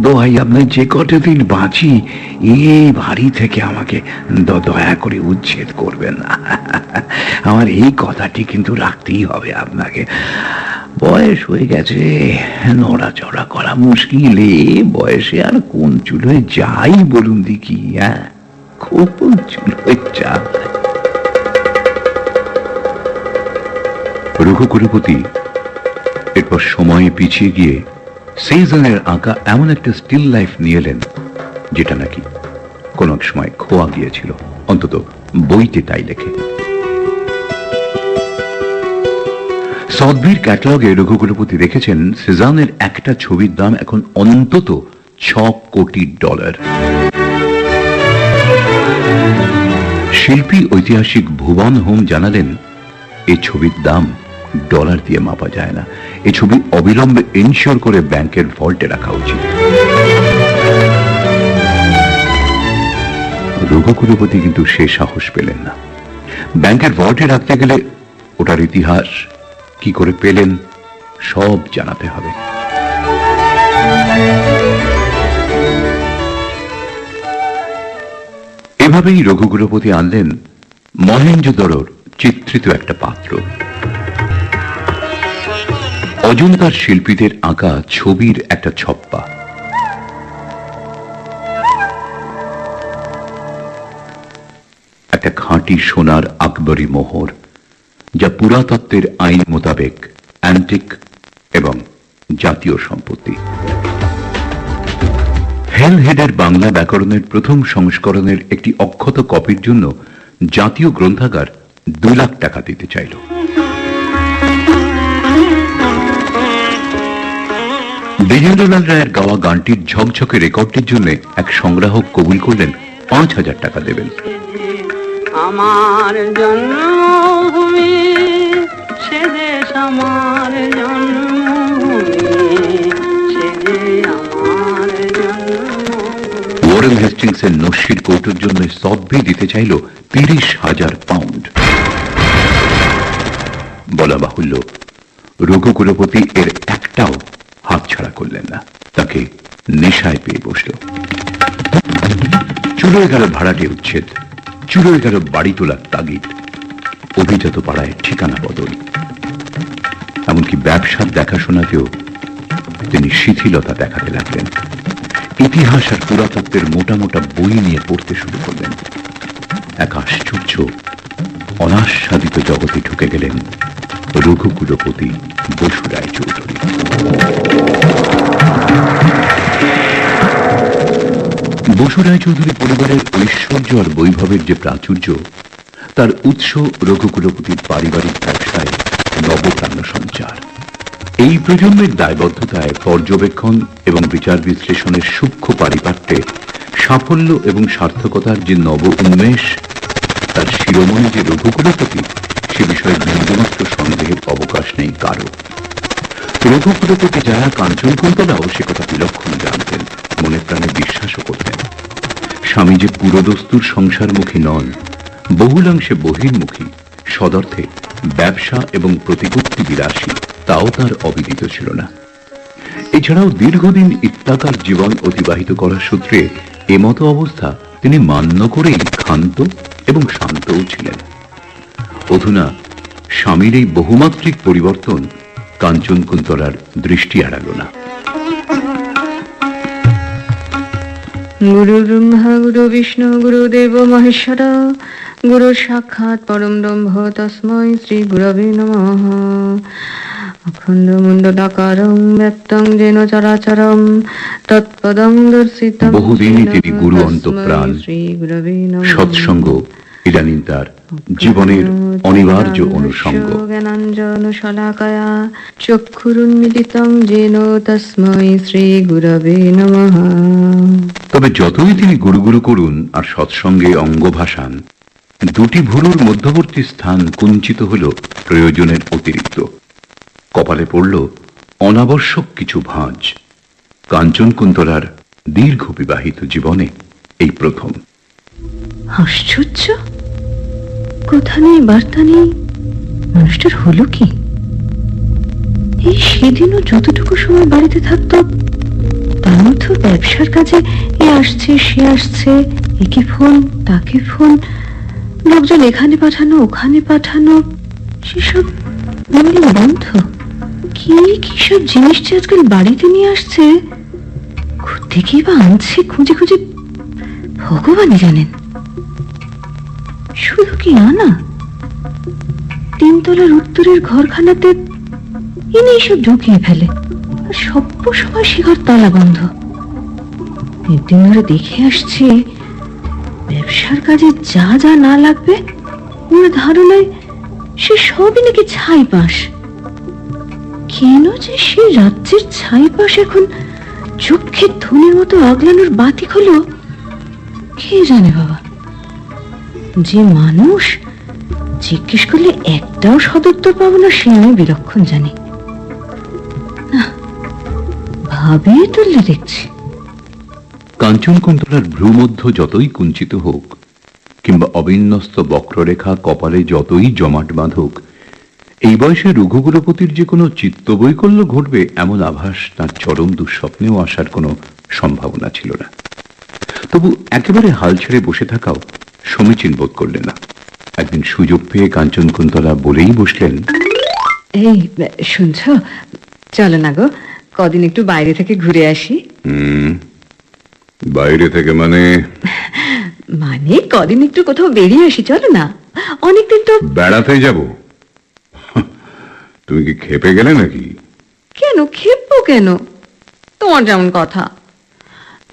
Speaker 3: দোহাই, আপনার যে কটা দিন বাঁচি এই বাড়ি থেকে আমাকে দয়া করে উচ্ছেদ করবেন না। আমার এই কথাটি কিন্তু রাখতেই হবে আপনাকে। বয়স হয়ে গেছে, নড়াচড়া করা মুশকিল। বয়সে আর কোন চুলোয় যাই বলুন দেখি? হ্যাঁ, কোন চুলোয় যাই?
Speaker 1: রঘুকুলপতি এরপর সময়ে পিছিয়ে গিয়ে সেজানের আঁকা এমন একটা স্টিল লাইফ নিয়ে এলেন, যেটা নাকি কোন এক সময় খোয়া গিয়েছিল, অন্তত বইতে তাই লেখে। সদবির ক্যাটালগে রঘুকুলপতি রেখেছেন সেজানের একটা ছবির দাম এখন অন্তত $6 কোটি। শিল্পী ঐতিহাসিক ভুবন হোম জানালেন, এই ছবির দাম ডলার দিয়ে মাপা যায় না। এই ছবি অবিলম্বে ইনশিওর করে ব্যাংকের ভল্টে রাখা উচিত। রঘুকুলপতি কিন্তু সে সাহস পেলেন না। ব্যাংকের ভল্টে রাখতে গেলে ওটার ইতিহাস কি করে পেলেন সব জানাতে হবে। এভাবেই রঘুকুলপতি আনলেন মহেঞ্জোদড়োর চিত্রিত একটা পাত্র, অজন্তার শিল্পীদের আঁকা ছবির একটা ছপ্পা। খাঁটি সোনার আকবরী মোহর, যা পুরাতত্ত্বের আইন মোতাবেক অ্যান্টিক এবং জাতীয় সম্পত্তি। হেলহেডের বাংলা ব্যাকরণের প্রথম সংস্করণের একটি অক্ষত কপির জন্য জাতীয় গ্রন্থাগার 2 লাখ টাকা দিতে চাইল। বিজেন্দ্রলাল রায়ের গাওয়া গানটির ঝকঝকে রেকর্ডটির জন্য এক সংগ্রাহক কবুল করলেন 5,000 টাকা দেবেন।
Speaker 7: আমার জন্মভূমি সে দেশ, আমার জন্মভূমি সে দেশ, আমার জন্মভূমি।
Speaker 1: ওয়ারেন হেস্টিংসের নস্যির কৌটোর জন্য সদভি দিতে চাইল 30,000 পাউন্ড। বলা বাহুল্য, রঘুকুলপতি এর একটাও হাতছাড়া করলেন না, তাকে নেশায় পেয়ে বসল। চুলোয় গেল ভাড়াটে উচ্ছেদ, চুলোয় গেল বাড়ি তোলার তাগিদ, অভিজাত পাড়ায় ঠিকানা বদল, এমনকি ব্যবসার দেখাশোনাতেও তিনি শিথিলতা দেখাতে লাগলেন। ইতিহাস আর পুরাতত্ত্বের মোটা মোটা বই নিয়ে পড়তে শুরু করলেন। এক আশ্চর্য অনাস্বাদিত জগতে ঢুকে গেলেন রঘুকুলপতি বসু রায়চৌধুরী। বসু রায়চৌধুরী পরিবারের ঐশ্বর্য আর বৈভবের যে প্রাচুর্য, তার উৎস রঘুকুলপতির পারিবারিক ব্যবসায় নবপ্রাণ সঞ্চার। এই প্রজন্মের দায়বদ্ধতায় পর্যবেক্ষণ এবং বিচার বিশ্লেষণের সূক্ষ্ম পারিপাট্যে সাফল্য এবং সার্থকতার যে নব উন্মেষ, তার শিরোমণি যে রঘুকুলপতি, সে বিষয়ে বিন্দুমাত্র সন্দেহের অবকাশ নেই কারো। রঘুকুলপতি যারা কাঞ্চনকুন্তলাও সে কথা বিলক্ষণ জানতেন, মনে প্রাণে বিশ্বাসও করতেন। স্বামী যে পুরোদস্তুর সংসারমুখী নন, বহুলাংশে বহির্মুখী, সদর্থে ব্যবসা এবং প্রতিপত্তি বিলাসী, তাও তার অবিদিত ছিল না। এছাড়াও দীর্ঘদিন ইত্যাকার জীবন অতিবাহিত করার সূত্রে এমতো অবস্থা তিনি মান্য করেই ক্ষান্ত এবং শান্তও ছিলেন। অধুনা স্বামীর এই বহুমাত্রিক পরিবর্তন কাঞ্চনকুন্তলার দৃষ্টি এড়াল না।
Speaker 4: গুরু ব্রহ্মা গুরু বিষ্ণু গুরুদেব মহেশ্বর গুরু সাক্ষাৎ পরম ব্রহ্ম তস্मै শ্রী গুরবে নমঃ। অখণ্ড মুণ্ডাকারং ব্যক্তং যেন চরাচরং তৎপদং দর্শিতং।
Speaker 1: বহুদিনই তিনি গুরু অন্তঃপ্রাণ,
Speaker 4: শ্রী গুরবে নমঃ।
Speaker 1: সৎসঙ্গ ইদানিং তার জীবনের অনিবার্য অনুষঙ্গ।
Speaker 4: জ্ঞানাঞ্জন শলাকায়া চক্ষুরুন্মিলিতং যেন তস্मै শ্রী গুরবে নমঃ।
Speaker 1: তবে যতই তিনি গুরু গুরু করুন আর সৎসঙ্গে অঙ্গ ভাসান, দুটি ভুরুর মধ্যবর্তী স্থান কুঞ্চিত হল প্রয়োজনের অতিরিক্ত। কপালে পড়ল অনাবশ্যক কিছু ভাঁজ। কাঞ্চনকুন্তলার দীর্ঘ বিবাহিত জীবনে এই প্রথম।
Speaker 4: আশ্চর্য, কথা নেই বার্তা নেই, মানুষটার হলো কি? এই সেদিনও যতটুকু সময় বাড়িতে থাকতো, তার মধ্যে ব্যবসার কাজে এ আসছে সে আসছে, একে ফোন তাকে ফোন, লোকজন এখানে পাঠানো ওখানে পাঠানো, সেসব বন্ধ। কি কি সব জিনিস যে আজকাল বাড়িতে নিয়ে আসছে, থেকে বা আনছে খুঁজে খুঁজে ভগবানই জানেন। শুধু কি আনা, 3 তলার উত্তরের ঘরখানাতে ইনি সব ঢুকিয়ে ফেলে, আর সভ্য সময় সে ঘর তালা বন্ধ। একদিন ধরে দেখে আসছে, ব্যবসার কাজে যা যা না লাগবে ওর ধারণায় সে সবই নাকি ছাই পাশ। কেন যে সে রাজ্যের ছাই পাশ এখন চোখে ধনের মতো আগলানোর বাতিক হলো, কে জানে বাবা। যে মানুষ জিজ্ঞেস করলে একটাও সদুত্তর পাবো না, সে আমি বিলক্ষণ জানি না, ভাবিয়ে তুললে দেখছি।
Speaker 1: কাঞ্চনকুন্তলার ভ্রুমধ্য যতই কুঞ্চিত হোক, কিংবা অবিন্যস্ত বক্ররেখা কপালে যতই জমাট বাঁধুক, এই বয়সে রঘুকুলপতির যে কোনো চিত্তবৈকল্য ঘটবে এমন আভাস তার চরম দুঃস্বপ্নেও আসার কোনো সম্ভাবনা ছিল না। তবু একেবারে হাল ছেড়ে বসে থাকাও সমীচীন বোধ করলেন না। একদিন সুযোগ পেয়ে কাঞ্চনকুন্তলা বলেই বসলেন,
Speaker 4: এই শুনছ, চলো না গো, কদিন একটু বাইরে থেকে ঘুরে আসি।
Speaker 1: বাইরে থেকে মানে?
Speaker 4: মানে কদিন একটু কোথাও বেরিয়ে আসি, চলো না। অনেকদিন তো।
Speaker 1: বেড়াতে যাব? তুমি কি খেপে গেলে নাকি?
Speaker 4: কেন খেপবো কেন? তোমার যেমন কথা,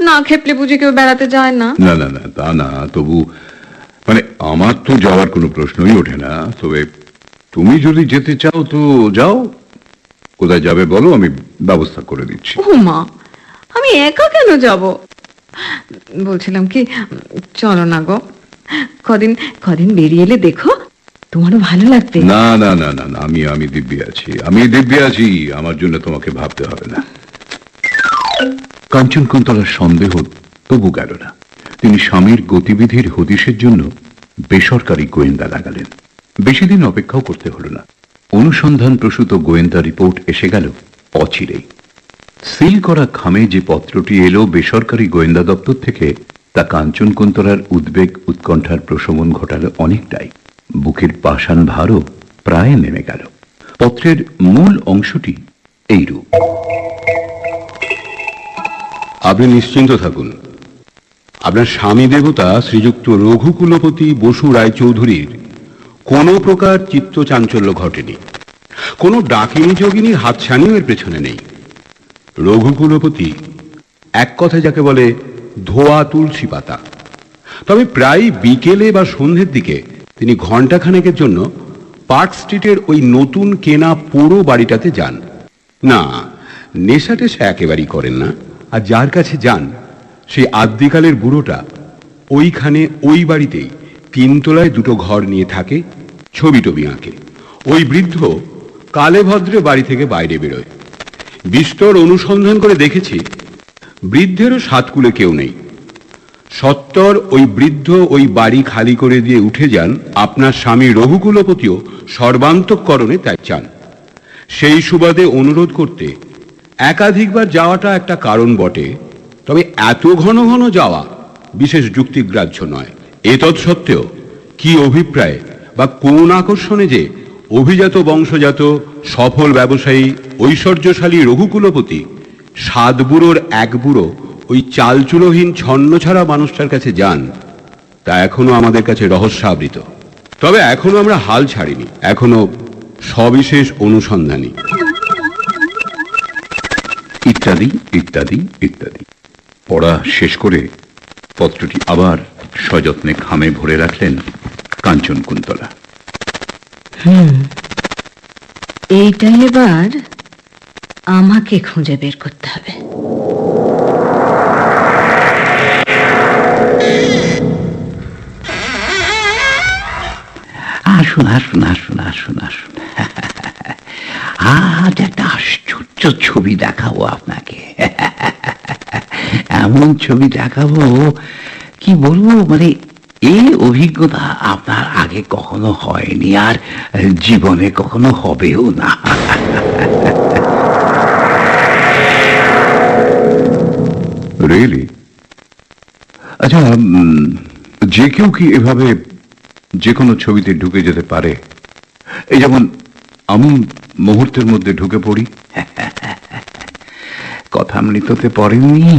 Speaker 4: না খেপলে বুঝি কেউ বেড়াতে যায় না?
Speaker 1: না না না, তা না, তবু মানে আমার তো যাওয়ার কোনো প্রশ্নই ওঠে না। তবে তুমি যদি যেতে চাও তো যাও। কোথায় যাবে বলো, আমি ব্যবস্থা করে দিচ্ছি।
Speaker 4: ও মা, আমি একা কেন যাব? বলছিলাম কি, চলো না গো, কদিন কদিন বেরিয়ে এলে দেখো, তোমারও ভালো লাগবে।
Speaker 1: না না না না না, আমি দিব্যি আছি, আমার জন্য তোমাকে ভাবতে হবে না। কাঞ্চন কুন্তলার সন্দেহ তবু গেল না। তিনি স্বামীর গতিবিধির হদিশের জন্য বেসরকারি গোয়েন্দা লাগালেন। বেশি দিন অপেক্ষাও করতে হলো না। অনুসন্ধান প্রসূত গোয়েন্দা রিপোর্ট এসে গেল অচিরেই। সিল করা খামে যে পত্রটি এলো বেসরকারি গোয়েন্দা দপ্তর থেকে, তা কাঞ্চন কুন্তলার উদ্বেগ উৎকণ্ঠার প্রশমন ঘটালো অনেকটাই। বুকের পাষাণ ভারও প্রায় নেমে গেল। পত্রের মূল অংশটি এইরূপ:
Speaker 8: আপনি নিশ্চিন্ত থাকুন, আপনার স্বামী দেবতা শ্রীযুক্ত রঘুকুলপতি বসু রায়চৌধুরীর কোনো প্রকার চিত্ত চাঞ্চল্য ঘটেনি। কোনো ডাকিনী যোগিনীর হাতছানিও এর পেছনে নেই। রঘুকুলপতি এক কথায় যাকে বলে ধোয়া তুলসী পাতা। তবে প্রায় বিকেলে বা সন্ধ্যের দিকে তিনি ঘণ্টাখানেকের জন্য পার্ক স্ট্রিটের ওই নতুন কেনা পুরো বাড়িটাতে যান। না, নেশা টেশা একেবারেই করেন না। আর যার কাছে যান সেই আদ্যিকালের বুড়োটা ওইখানে ওই বাড়িতেই 3 তলায় 2টো ঘর নিয়ে থাকে, ছবি টবি আঁকে। ওই বৃদ্ধ কালে ভদ্রে বাড়ি থেকে বাইরে বেরোয়। বিস্তর অনুসন্ধান করে দেখেছি বৃদ্ধেরও সাতকুলে কেউ নেই। সত্তর ওই বৃদ্ধ ওই বাড়ি খালি করে দিয়ে উঠে যান। আপনার স্বামী রঘুকুলপতিও সর্বান্তঃকরণে তাই চান। সেই সুবাদে অনুরোধ করতে একাধিকবার যাওয়াটা একটা কারণ বটে, তবে এত ঘন ঘন যাওয়া বিশেষ যুক্তিগ্রাহ্য নয়। এতৎসত্ত্বেও কি অভিপ্রায় বা কোন আকর্ষণে যে অভিজাত বংশজাত সফল ব্যবসায়ী ঐশ্বর্যশালী রঘুকুলপতি 7 বুড়োর 1 বুড়ো ওই চালচুলোহীন ছন্ন ছাড়া মানুষটার কাছে যান, তা এখনো আমাদের কাছে রহস্যাবৃত। তবে এখনো আমরা হাল ছাড়িনি, এখনো সবিশেষ অনুসন্ধানী।
Speaker 1: ইত্যাদি ইত্যাদি ইত্যাদি। পড়া শেষ করে পত্রটি আবার সযত্নে খামে ভরে রাখলেন কাঞ্চন কুন্তলা।
Speaker 4: এইটা এবার আমাকে খুঁজে বের করতে হবে।
Speaker 3: আসুন আসুন আসুন আসুন আসুন। আজ একটা আশ্চর্য ছবি দেখাবো আপনাকে। এমন ছবি দেখাবো, কি বলবো, মানে এই অভিজ্ঞতা আপনার আগে কখনো হয়নি, আর জীবনে কখনো হবেও না।
Speaker 1: রিয়েলি? আচ্ছা, যে কেউ কি এভাবে যে কোনো ছবিতে ঢুকে যেতে পারে? এই যেমন আমি মুহূর্তের মধ্যে ঢুকে পড়ি।
Speaker 3: কথামৃততে পড়েননি?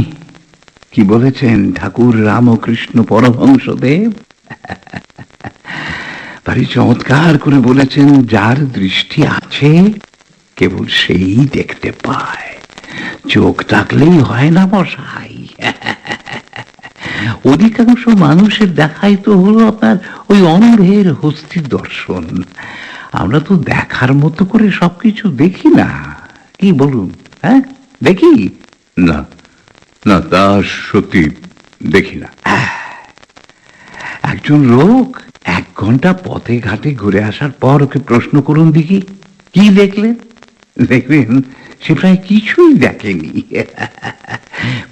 Speaker 3: কি বলেছেন ঠাকুর রামকৃষ্ণ পরমহংসদেব? ভারী চমৎকার করে বলেছেন, যার দৃষ্টি আছে কেবল সেই দেখতে পায়, চোখ থাকলেই হয় না মশাই। অধিকাংশ মানুষের দেখাই তো হলো আপনার ওই অন্ধের হস্তির দর্শন। আমরা তো দেখার মতো করে সবকিছু দেখি না, কি বলুন? হ্যাঁ, দেখি
Speaker 1: না না, তা সত্যি দেখি না।
Speaker 3: একজন লোক 1 ঘন্টা পথে ঘাটে ঘুরে আসার পর ওকে প্রশ্ন করুন দেখি, কি দেখলেন? দেখবেন সে প্রায় কিছুই দেখেনি।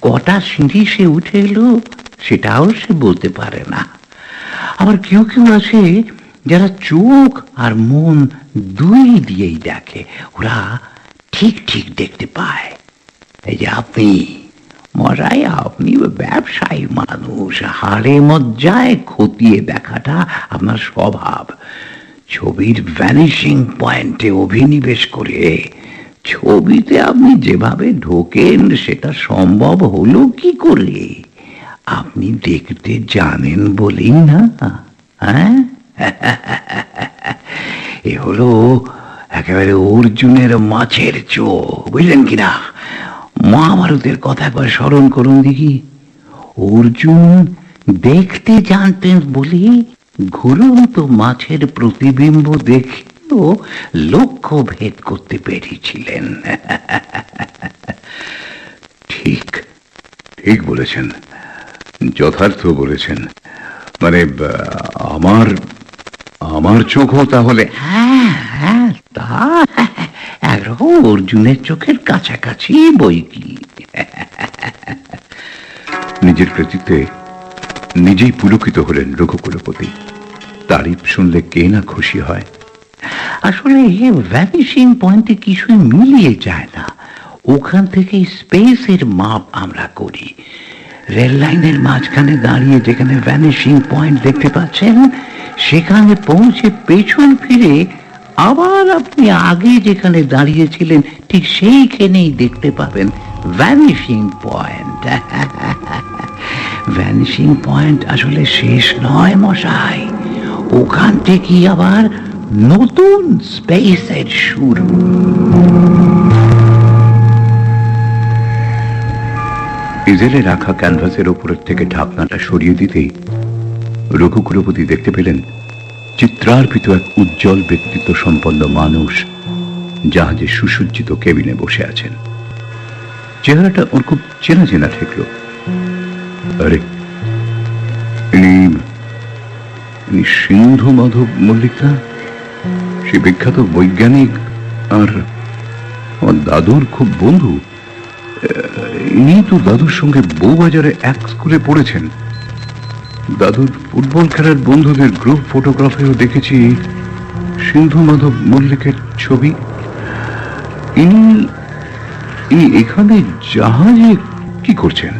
Speaker 3: কটা সিঁড়ি সে উঠে এলো সেটাও সে বলতে পারে না। আবার কেউ কেউ আছে যারা চোখ আর মন দুই দিয়েই দেখে, ওরা ঠিক ঠিক দেখতে পায়। এই যে আপনি মশাই, আপনি ব্যবসায়ী মানুষ, হাড়ে মজ্জায় খতিয়ে দেখাটা আপনার স্বভাব। ছবির ভ্যানিশিং পয়েন্টে অভিনিবেশ করে ছবিতে আপনি যেভাবে ঢোকেন সেটা সম্ভব হলো কি করে? আপনি দেখতে জানেন বলেই না। হ্যাঁ, এ হলো একেবারে অর্জুনের মাছের চোখ, বুঝলেন কিনা? মহাভারতের কথা একবার স্মরণ করুন দেখি। অর্জুন দেখতে জানতেন বলে ঘুরন্ত মাছের প্রতিবিম্ব দেখেও লক্ষ্য ভেদ করতে পেরেছিলেন।
Speaker 1: ঠিক ঠিক বলেছেন, যথার্থ বলেছেন। মানে আমার আমার চোখও তাহলে
Speaker 3: হ্যাঁ হ্যাঁ, তা একরকম অর্জুনের চোখের কাছাকাছি বই কি।
Speaker 1: নিজের কৃতিত্বে নিজেই পুলকিত হলেন রঘুকুলপতি। তারিফ শুনলে কে না খুশি হয়।
Speaker 3: আসলে ভ্যানিশিং পয়েন্টে কিছুই মিলিয়ে যায় না। ওখান থেকে স্পেসের মাপ আমরা করি। রেল লাইনের মাঝখানে দাঁড়িয়ে যেখানে ভ্যানিশিং পয়েন্ট দেখতে পাচ্ছেন, সেখানে পৌঁছে পেছন ফিরে আবার আপনি আগে যেখানে দাঁড়িয়েছিলেন ঠিক সেইখানেই দেখতে পাবেন ভ্যানিশিং পয়েন্ট। ভ্যানিশিং পয়েন্ট আসলে শেষ নয় মশাই, ওখান থেকে আবার নতুন স্পেসের শুরু।
Speaker 1: ইজেলে রাখা ক্যানভাসের ওপরের থেকে ঢাকনাটা সরিয়ে দিতেই রঘুকুলপতি দেখতে পেলেন চিত্রার্পিত এক উজ্জ্বল ব্যক্তিত্ব সম্পন্ন মানুষ জাহাজে সুসজ্জিত কেবিনে বসে আছেন। চেহারাটা ওর খুব চেনা চেনা ঠেকল। আরে, ইনি সিন্ধু মাধব মল্লিক না? সে বিখ্যাত বৈজ্ঞানিক আর আমার দাদুর খুব বন্ধু। ইনি তো দাদুর সঙ্গে বউবাজারে এক স্কুলে পড়েছেন। দাদুর ফুটবল খেলার বন্ধুদের গ্রুপ ফটোগ্রাফেও দেখেছি সিন্ধু মাধব মল্লিকের ছবি। ইনি এখানে জাহাজে কি করছেন?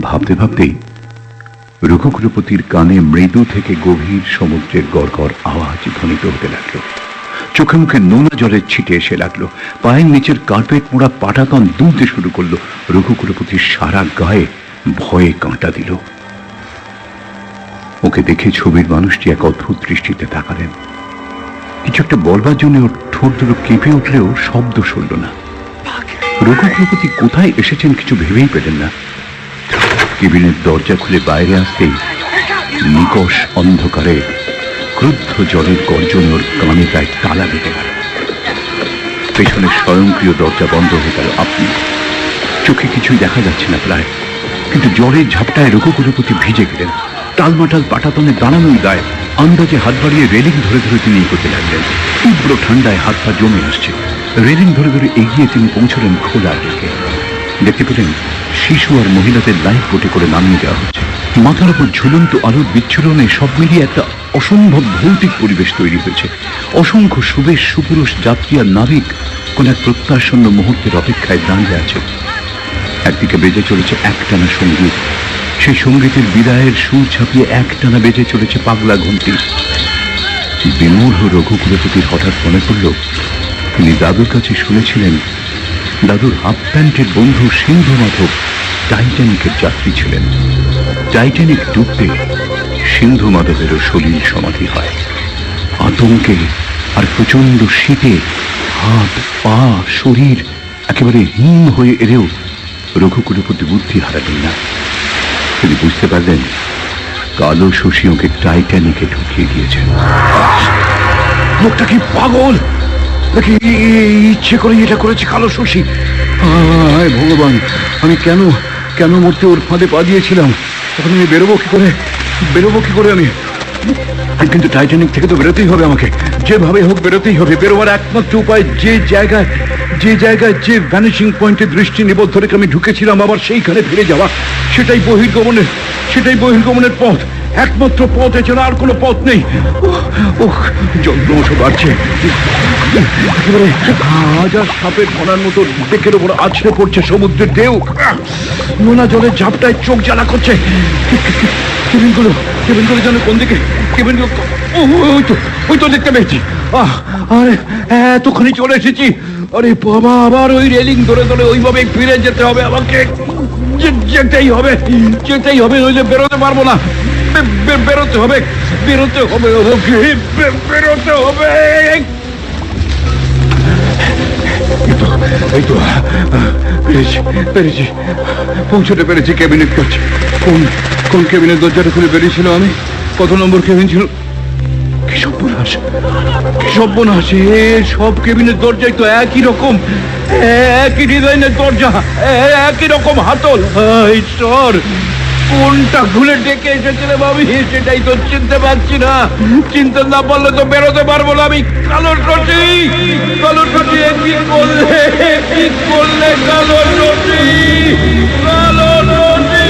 Speaker 1: ভাবতে ভাবতেই রঘুকুলপতির কানে মৃদু থেকে গভীর সমুদ্রের গড়গড় আওয়াজ ধ্বনিত হতে লাগলো। চোখে মুখে নোনা জলের ছিটে এসে লাগলো। পায়ের নিচের কার্পেট মোড়া পাটাতন দুলতে শুরু করলো। রঘুকুলপতির সারা গায়ে ভয়ে কাঁটা দিল। ওকে দেখে ছবির মানুষটি এক অদ্ভুত দৃষ্টিতে তাকালেন। কিছু একটা বলবার জন্য ওর ঠোঁট দুটো কেঁপে উঠলেও শব্দ শুনল না। রঘুকুলপতি কোথায় এসেছেন কিছু ভেবেই পেলেন না। কেবিনের দরজা খুলে বাইরে আসতেই নিকষ অন্ধকারে ক্রুদ্ধ জলের গর্জনে ওর কানে গায়ে তালা লেগে গেল। পেছনে স্বয়ংক্রিয় দরজা বন্ধ হয়ে গেল। আপনি চোখে কিছুই দেখা যাচ্ছে না প্রায়, কিন্তু জলের ঝাপটায় রঘুকুলপতি ভিজে গেলেন। টালমাটাল পাটাতনে দাঁড়ানোই গায়ে আন্দাজে হাত বাড়িয়ে রেলিং ধরে ধরে তিনি এগোতে লাগলেন। তীব্র ঠান্ডায় হাত পা জমে আসছে। রেলিং ধরে ধরে এগিয়ে তিনি পৌঁছলেন খোলা দিকে। দেখতে পেলেন শিশু আর মহিলাদের লাইফ বোটে করে নামিয়ে দেওয়া হচ্ছে। মাথার উপর ঝুলন্ত আলোর বিচ্ছুরণে সব মিলিয়ে একটা অসম্ভব ভৌতিক পরিবেশ তৈরি হয়েছে। অসংখ্য সুবেশ সুপুরুষ যাত্রী আর নাবিক কোন এক প্রত্যাশন্ন মুহূর্তের অপেক্ষায় দাঁড়িয়ে আছে। একদিকে বেজে চলেছে একটানা সঙ্গীত, সেই সঙ্গীতের বিদায়ের সুর ছাপিয়ে একটানা বেজে চলেছে পাগলা ঘন্টি। বিমূঢ় রঘুকুলপতির হঠাৎ মনে পড়ল তিনি দাদুর কাছে শুনেছিলেন দাদুর হাফ প্যান্টের বন্ধু সিন্ধু মাধব টাইটানিকের যাত্রী ছিলেন। টাইটানিক ডুবতে সিন্ধু মাধবেরও সলিল সমাধি হয়। আতঙ্কে আর প্রচন্ড শীতে হাত পা শরীর একেবারে হিম হয়ে এলেও রঘুকুলপতি বুদ্ধি হারালেন না। তিনি বুঝতে পারলেন কালো শশী ওকে টাইটানিকে ঢুকিয়ে দিয়েছেন।
Speaker 2: লোকটা কি পাগল নাকি ইচ্ছে করে এটা করেছে কালো শশী?
Speaker 1: হায় ভগবান, আমি কেন কেন মরতে ওর ফাঁদে পা দিয়েছিলাম? তখন আমি বেরোবো কি করে আমি? কিন্তু টাইটানিক থেকে তো বেরোতেই হবে আমাকে, যেভাবে হোক বেরোতেই হবে। বেরোবার একমাত্র উপায় যে জায়গায় যে ভ্যানিশিং পয়েন্টে দৃষ্টি নিবদ্ধ রেখে আমি ঢুকেছিলাম আবার সেইখানে ফিরে যাওয়া, সেটাই বহির্গমনের পথ। একমাত্র পথ, এছাড়া আর কোনো পথ নেই। যন্ত্রমশ বাড়ছে, একেবারে হাজার সাপের ঘনার মতো ডেকের ওপর আছড়ে পড়ছে সমুদ্রের ঢেউ। নোনা জলের ঝাপটায় চোখ জ্বালা করছে। কেবিনগুলো যেন কোন দিকে? কেবিনগুলো ওই তো দেখতে পেয়েছি। আরে এতখানি চলে এসেছি। আরে বাবা, আবার ওই রেলিং ধরে ধরে ওইভাবে ফিরে যেতে হবে আমাকে। যেতেই হবে, নইলে বেরোতে পারবো না। বেরোতে হবে।
Speaker 2: বেরোতে হবে ওকে, বেরোতে হবে। এই তো পেরেছি, পেরেছি, পৌঁছতে পেরেছি ক্যাবিনেট কাছে। কোন ক্যাবিনেট দরজাটা খুলে বেরিয়েছিল আমি? কত নম্বর ক্যাবিন ছিল? কি সর্বনাশ, কি সর্বনাশ! সব কেবিনের দরজাই তো একই রকম, একই ডিজাইনের দরজা, একই রকম হাতল। ঈশ্বর, কোনটা খুলে ডেকে এসেছিলাম আমি সেটাই তো চিনতে পারছি না। চিনতে না পারলে তো বেরোতে পারবো না আমি। কালো টটি, কালো টটি, কি করলে, কি করলে কালো টটি, কালো টটি!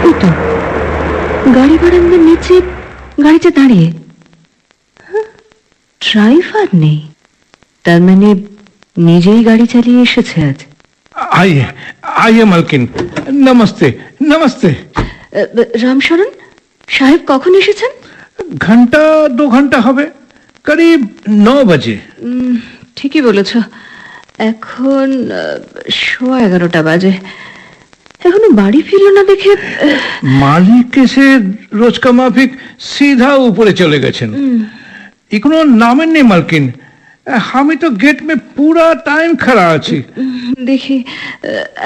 Speaker 4: এই তো গাড়ি বারান্দার নিচে গাড়িটা দাঁড়িয়ে, ড্রাইভার নেই, তার মানে নিজেই গাড়ি চালিয়ে এসেছে আজ।
Speaker 2: आइए आइए मालकिन, नमस्ते नमस्ते।
Speaker 4: রামশরণ সাহেব কখন এসেছেন?
Speaker 2: घंटा 2 घंटा হবে, करीब 9 बजे।
Speaker 4: ঠিকই বলেছ, এখন 11:15 বাজে, এখনো বাড়ি ফিরল না দেখে।
Speaker 2: মালিক এসে রোজ কা মাফিক সিধা উপরে চলে গেছেন। এখনো নামেন নেই মালকিন। আমি তো গেট মে পুরা টাইম খড়া আছি।
Speaker 4: দেখি,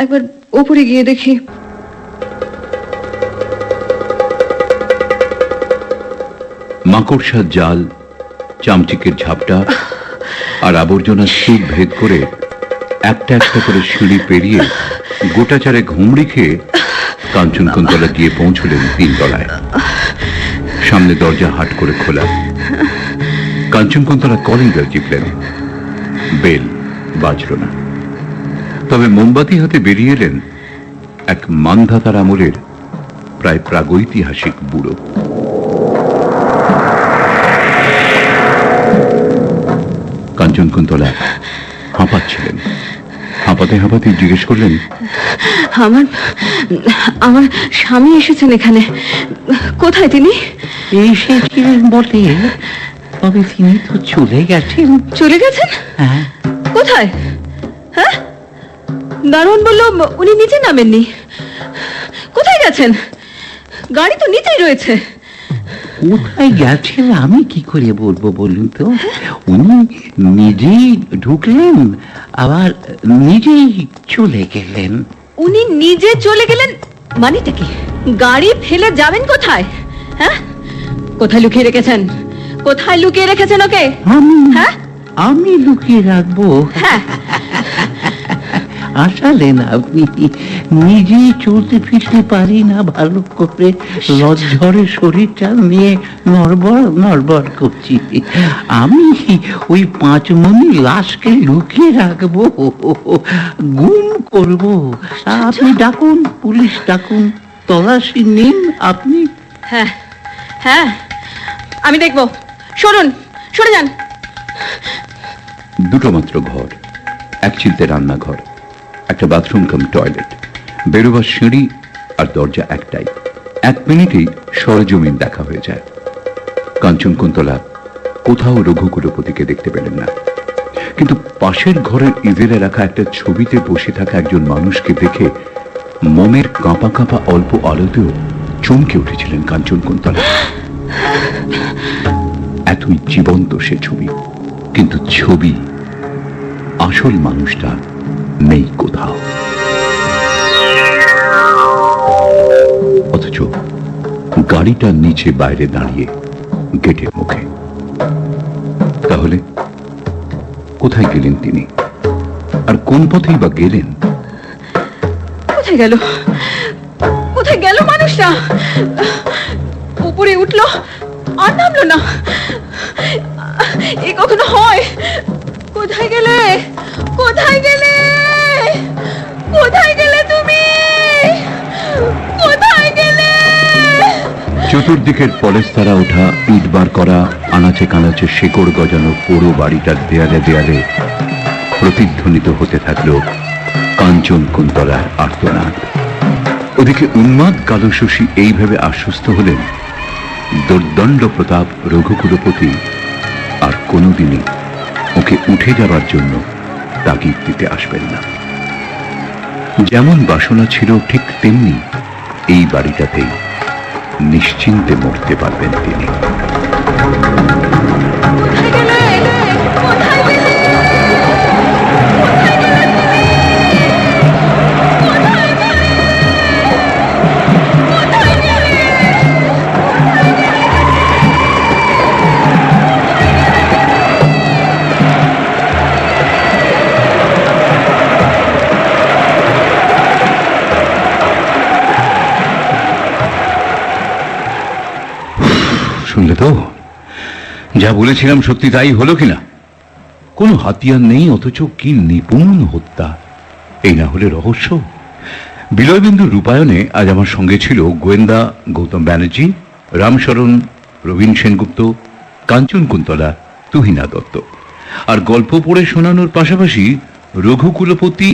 Speaker 4: একবার ওপরে গিয়ে দেখি।
Speaker 1: মাকড়সার জাল, চামচিকের ঝাপটা আর আবর্জনার স্তূপ ভেদ করে একটা একটা করে সিঁড়ি পেরিয়ে গোটা চারে ঘুমড়ি খেয়ে কাঞ্চনকুন্তলা গিয়ে পৌঁছলেন 3 তলায়। সামনে দরজা হাট করে খোলা। কাঞ্চনকুন্তলা কলিং বেল টিপলেন, বেল বাজল না। তবে মোমবাতি হাতে বেরিয়ে এলেন এক মান্ধাতার আমলের প্রায় প্রাগৈতিহাসিক বুড়ো। কাঞ্চনকুন্তলা হাঁপাচ্ছিলেন। হাঁপাতে হাঁপাতে জিজ্ঞেস করলেন,
Speaker 4: আমার আমার স্বামী এসেছেন এখানে, কোথায় তিনি?
Speaker 3: এসেছিলেন বটে, তবে তিনি তো চলে গেছেন।
Speaker 4: চলে গেছেন?
Speaker 3: হ্যাঁ।
Speaker 4: কোথায়? হ্যাঁ, দারোয়ান বলল উনি নিচে নামেননি। কোথায় গেছেন? গাড়ি তো নিচেই রয়েছে।
Speaker 3: কোথায় গেছেন আমি কি করে বলবো বলুন তো? উনি নিজেই ঢুকলেন আবার নিজেই চলে গেলেন।
Speaker 4: উনি নিজে চলে গেলেন মানেটা কি? গাড়ি ফেলে যাবেন কোথায়? হ্যাঁ, কোথায় লুকিয়ে রেখেছেন? কোথায় লুকিয়ে রেখেছেন ওকে? হ্যাঁ,
Speaker 3: আমি লুকিয়ে রাখবো?
Speaker 4: হ্যাঁ।
Speaker 3: আসলেন আপনি নিজেই চলতে ফিরতে পারি না ভালো করে, লজ্জরে শরীরটা নিয়ে নড়বড় নড়বড় করছি। আমি ওই 5 মণি লাশকে লুকিয়ে রাখবো, গুম করব। আপনি ডাকুন, পুলিশ ডাকুন, তল্লাশি নিন আপনি।
Speaker 4: হ্যাঁ হ্যাঁ, আমি দেখবো। সরুন, সরে যান।
Speaker 1: দুটো মাত্র ঘর, এক চিলতে রান্নাঘর, একটা বাথরুম কাম টয়লেট, বেরোবার সিঁড়ি আর দরজা একটাই। 1 মিনিটেই সরজমিন দেখা হয়ে যায়। কাঞ্চনকুন্তলা কোথাও রঘুকুলপতিকে দেখতে পেলেন না, কিন্তু পাশের ঘরের ইঁদেলে রাখা একটা ছবিতে বসে থাকা একজন মানুষকে দেখে মনের কাঁপা কাঁপা অল্প আলোতেও চমকে উঠেছিলেন কাঞ্চনকুন্তলা। এতই জীবন্ত সে ছবি, কিন্তু ছবি, আসল মানুষটা নেই কোথাও। অথচ গাড়িটা নিচে বাইরে দাঁড়িয়ে গেটের মুখে। তাহলে কোথায় গেলেন তিনি, আর কোন পথেই বা গেলেন?
Speaker 4: কোথায় গেল? কোথায় গেল মানুষটা? উপরে উঠলো আর নামলো না, এ কখনো হয়? কোথায় গেলে? কোথায় গেলে? কোথায় গেলে তুমি? কোথায় গেলে?
Speaker 1: চতুর্দিকের পলেস্তারা ওঠা, ইট বার করা, আনাচে কানাচে শেকড় গজানো পুরো বাড়িটার দেয়ালে দেয়ালে প্রতিধ্বনিত হতে থাকলো কাঞ্চন কুন্তলার আর্তনাদ। ওদিকে উন্মাদ কালো শশী এইভাবে আশ্বস্ত হলেন দুর্দণ্ড প্রতাপ রঘুকুলপতি আর কোনোদিনই ওকে উঠে যাবার জন্য তাগিদ দিতে আসবেন না। যেমন বাসনা ছিল ঠিক তেমনি এই বাড়িটাতেই নিশ্চিন্তে মরতে পারবেন তিনি। শুনলে তো, যা বলেছিলাম সত্যি তাই হলো কিনা? কোনো হাতিয়ার নেই, অথচ কি নিপুণ হত্যা! এই না হলে রহস্য। বিলয়বিন্দুর রূপায়ণে আজ আমার সঙ্গে ছিল গোয়েন্দা গৌতম ব্যানার্জি, রামশরণ, প্রবীণ সেনগুপ্ত, কাঞ্চন কুন্তলা, তুহিনা দত্ত। আর গল্প পড়ে শোনানোর পাশাপাশি রঘুকুলপতি